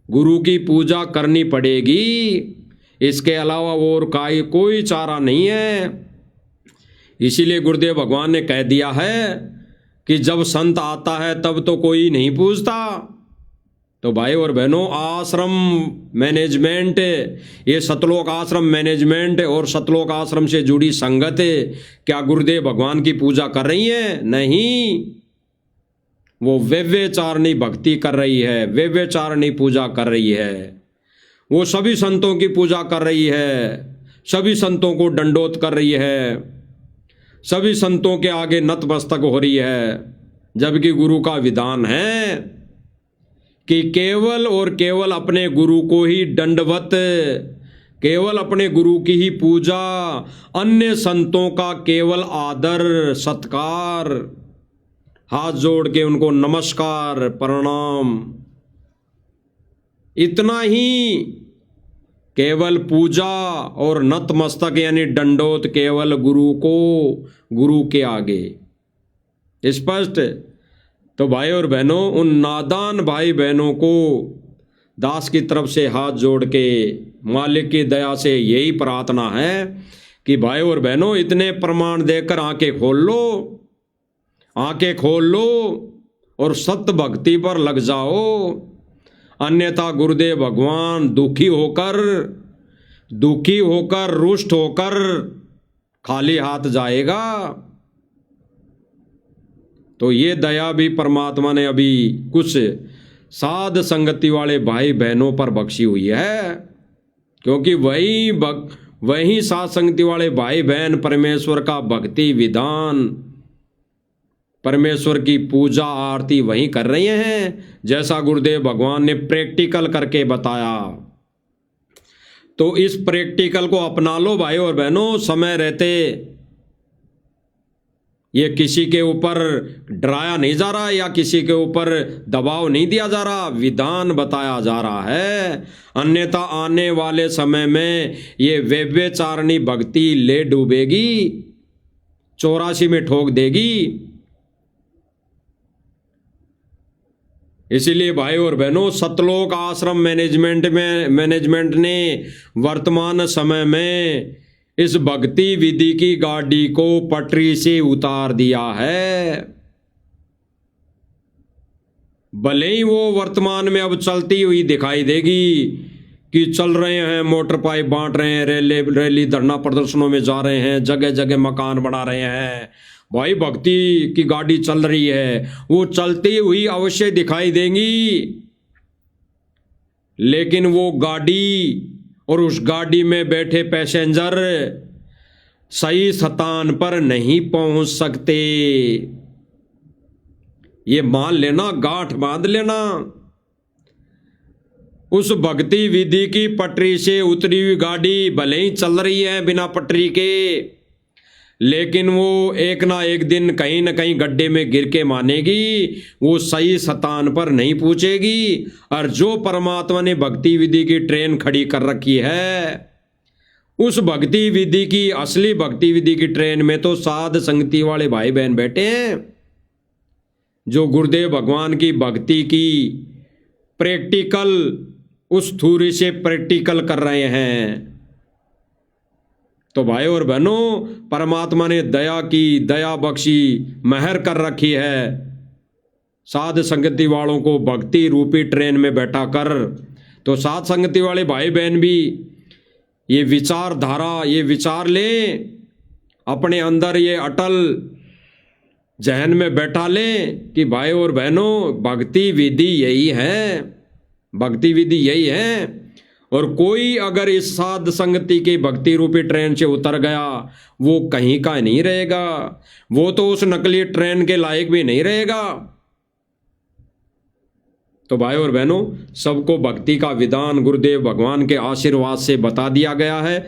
गुरु की पूजा करनी पड़ेगी, इसके अलावा और कोई चारा नहीं है। इसीलिए गुरुदेव भगवान ने कह दिया है कि जब संत आता है तब तो कोई नहीं पूछता। तो भाई और बहनों, आश्रम मैनेजमेंट, ये सतलोक आश्रम मैनेजमेंट और सतलोक आश्रम से जुड़ी संगत क्या गुरुदेव भगवान की पूजा कर रही है? नहीं, वो व्यवचारणी भक्ति कर रही है, व्यवचारणी पूजा कर रही है। वो सभी संतों की पूजा कर रही है, सभी संतों को दंडोत कर रही है, सभी संतों के आगे नतमस्तक हो रही है। जबकि गुरु का विधान है कि केवल और केवल अपने गुरु को ही दंडवत, केवल अपने गुरु की ही पूजा, अन्य संतों का केवल आदर सत्कार, हाथ जोड़ के उनको नमस्कार प्रणाम, इतना ही केवल पूजा और नतमस्तक यानी दंडोत केवल गुरु को, गुरु के आगे। स्पष्ट। तो भाई और बहनों, उन नादान भाई बहनों को दास की तरफ से हाथ जोड़ के मालिक की दया से यही प्रार्थना है कि भाई और बहनों, इतने प्रमाण देकर आंखें खोल लो, आंखें खोल लो और सत्य भक्ति पर लग जाओ। अन्यथा गुरुदेव भगवान दुखी होकर रुष्ट होकर खाली हाथ जाएगा। तो ये दया भी परमात्मा ने अभी कुछ साध संगति वाले भाई बहनों पर बख्शी हुई है, क्योंकि वही साध संगति वाले भाई बहन परमेश्वर का भक्ति विधान, परमेश्वर की पूजा आरती वही कर रहे हैं, जैसा गुरुदेव भगवान ने प्रैक्टिकल करके बताया। तो इस प्रैक्टिकल को अपना लो भाई और बहनों, समय रहते। ये किसी के ऊपर डराया नहीं जा रहा या किसी के ऊपर दबाव नहीं दिया जा रहा, विधान बताया जा रहा है। अन्यथा आने वाले समय में ये व्यभिचारिणी भक्ति ले डूबेगी, 84 में ठोक देगी। इसीलिए भाई और बहनों, सतलोक आश्रम मैनेजमेंट ने वर्तमान समय में इस भक्ति विधि की गाड़ी को पटरी से उतार दिया है। भले ही वो वर्तमान में अब चलती हुई दिखाई देगी कि चल रहे हैं, मोटर पाइप बांट रहे हैं, रैली धरना प्रदर्शनों में जा रहे हैं, जगह जगह मकान बना रहे हैं, भाई भक्ति की गाड़ी चल रही है, वो चलती हुई अवश्य दिखाई देंगी। लेकिन वो गाड़ी और उस गाड़ी में बैठे पैसेंजर सही स्थान पर नहीं पहुंच सकते। ये मान लेना, गांठ बांध लेना। उस भक्ति विधि की पटरी से उतरी हुई गाड़ी भले ही चल रही है बिना पटरी के, लेकिन वो एक ना एक दिन कहीं ना कहीं गड्ढे में गिर के मानेगी, वो सही स्थान पर नहीं पहुंचेगी। और जो परमात्मा ने भक्ति विधि की ट्रेन खड़ी कर रखी है, उस भक्ति विधि की, असली भक्ति विधि की ट्रेन में तो साध संगति वाले भाई बहन बैठे हैं, जो गुरुदेव भगवान की भक्ति की प्रैक्टिकल, उस थ्योरी से प्रैक्टिकल कर रहे हैं। तो भाई और बहनों, परमात्मा ने दया की, दया बख्शी, मेहर कर रखी है साध संगति वालों को भक्ति रूपी ट्रेन में बैठा कर। तो साध संगति वाले भाई बहन भी ये विचारधारा, ये विचार लें, अपने अंदर ये अटल जहन में बैठा लें कि भाई और बहनों, भक्ति विधि यही है, भक्ति विधि यही है। और कोई अगर इस साध संगति की भक्ति रूपी ट्रेन से उतर गया, वो कहीं का नहीं रहेगा, वो तो उस नकली ट्रेन के लायक भी नहीं रहेगा। तो भाई और बहनों, सबको भक्ति का विधान गुरुदेव भगवान के आशीर्वाद से बता दिया गया है।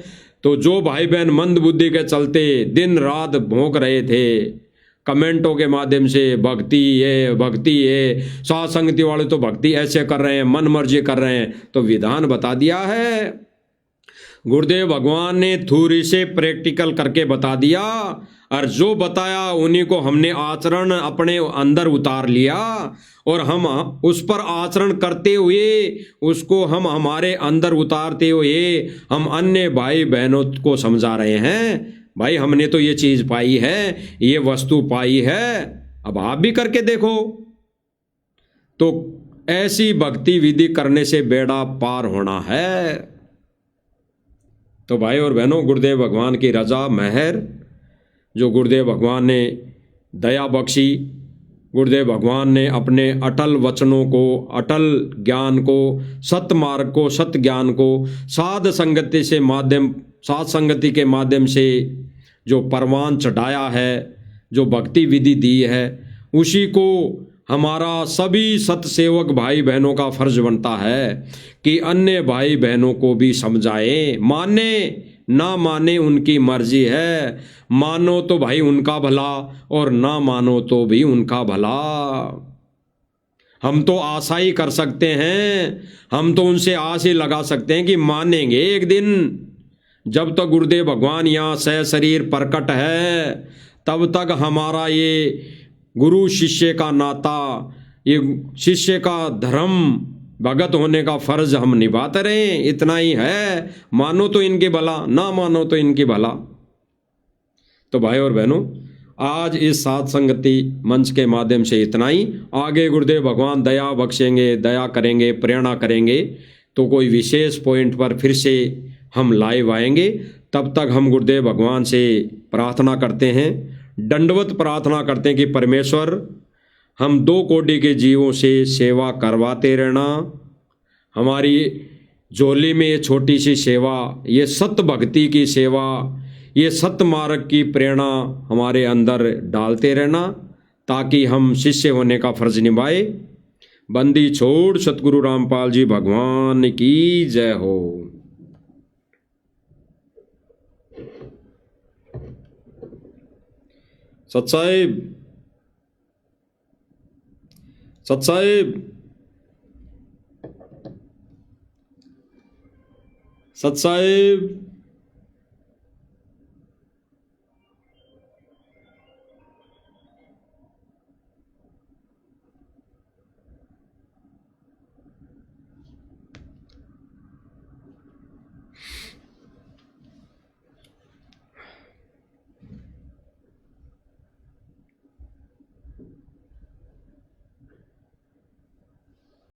तो जो भाई बहन मंद बुद्धि के चलते दिन रात भौंक रहे थे कमेंटों के माध्यम से, भक्ति है, साध संगति वाले तो भक्ति ऐसे कर रहे हैं, मन मर्जी कर रहे हैं, तो विधान बता दिया है गुरुदेव भगवान ने, थ्योरी से प्रैक्टिकल करके बता दिया। और जो बताया उन्हीं को हमने आचरण अपने अंदर उतार लिया, और हम उस पर आचरण करते हुए, उसको हम हमारे अंदर उतारते हुए हम अन्य भाई बहनों को समझा रहे हैं, भाई हमने तो ये चीज पाई है, ये वस्तु पाई है, अब आप भी करके देखो। तो ऐसी भक्ति विधि करने से बेड़ा पार होना है। तो भाई और बहनों, गुरुदेव भगवान की रजा मेहर, जो गुरुदेव भगवान ने दया बख्शी, गुरुदेव भगवान ने अपने अटल वचनों को, अटल ज्ञान को, सत्य मार्ग को, सत्य ज्ञान को साध संगति से माध्यम, साध संगति के माध्यम से जो परवान चढ़ाया है, जो भक्ति विधि दी है, उसी को हमारा सभी सतसेवक भाई बहनों का फर्ज बनता है कि अन्य भाई बहनों को भी समझाएं। माने ना माने उनकी मर्जी है, मानो तो भाई उनका भला और ना मानो तो भी उनका भला। हम तो आशा ही कर सकते हैं, हम तो उनसे आस ही लगा सकते हैं कि मानेंगे एक दिन। जब तक गुरुदेव भगवान यहाँ सह शरीर प्रकट है, तब तक हमारा ये गुरु शिष्य का नाता, ये शिष्य का धर्म, भगत होने का फर्ज हम निभाते रहें, इतना ही है। मानो तो इनके भला, ना मानो तो इनकी भला। तो भाई और बहनों, आज इस साध संगति मंच के माध्यम से इतना ही। आगे गुरुदेव भगवान दया बख्शेंगे, दया करेंगे, प्रेरणा करेंगे, तो कोई विशेष पॉइंट पर फिर से हम लाइव आएंगे। तब तक हम गुरुदेव भगवान से प्रार्थना करते हैं, दंडवत प्रार्थना करते हैं कि परमेश्वर, हम 2 कोटि के जीवों से सेवा करवाते रहना। हमारी झोली में ये छोटी सी सेवा, ये सत्य भक्ति की सेवा, ये सत्य मार्ग की प्रेरणा हमारे अंदर डालते रहना, ताकि हम शिष्य होने का फर्ज निभाए। बंदी छोड़ सतगुरु रामपाल जी भगवान की जय हो। सत साहिब, सत साहिब, सत साहिब।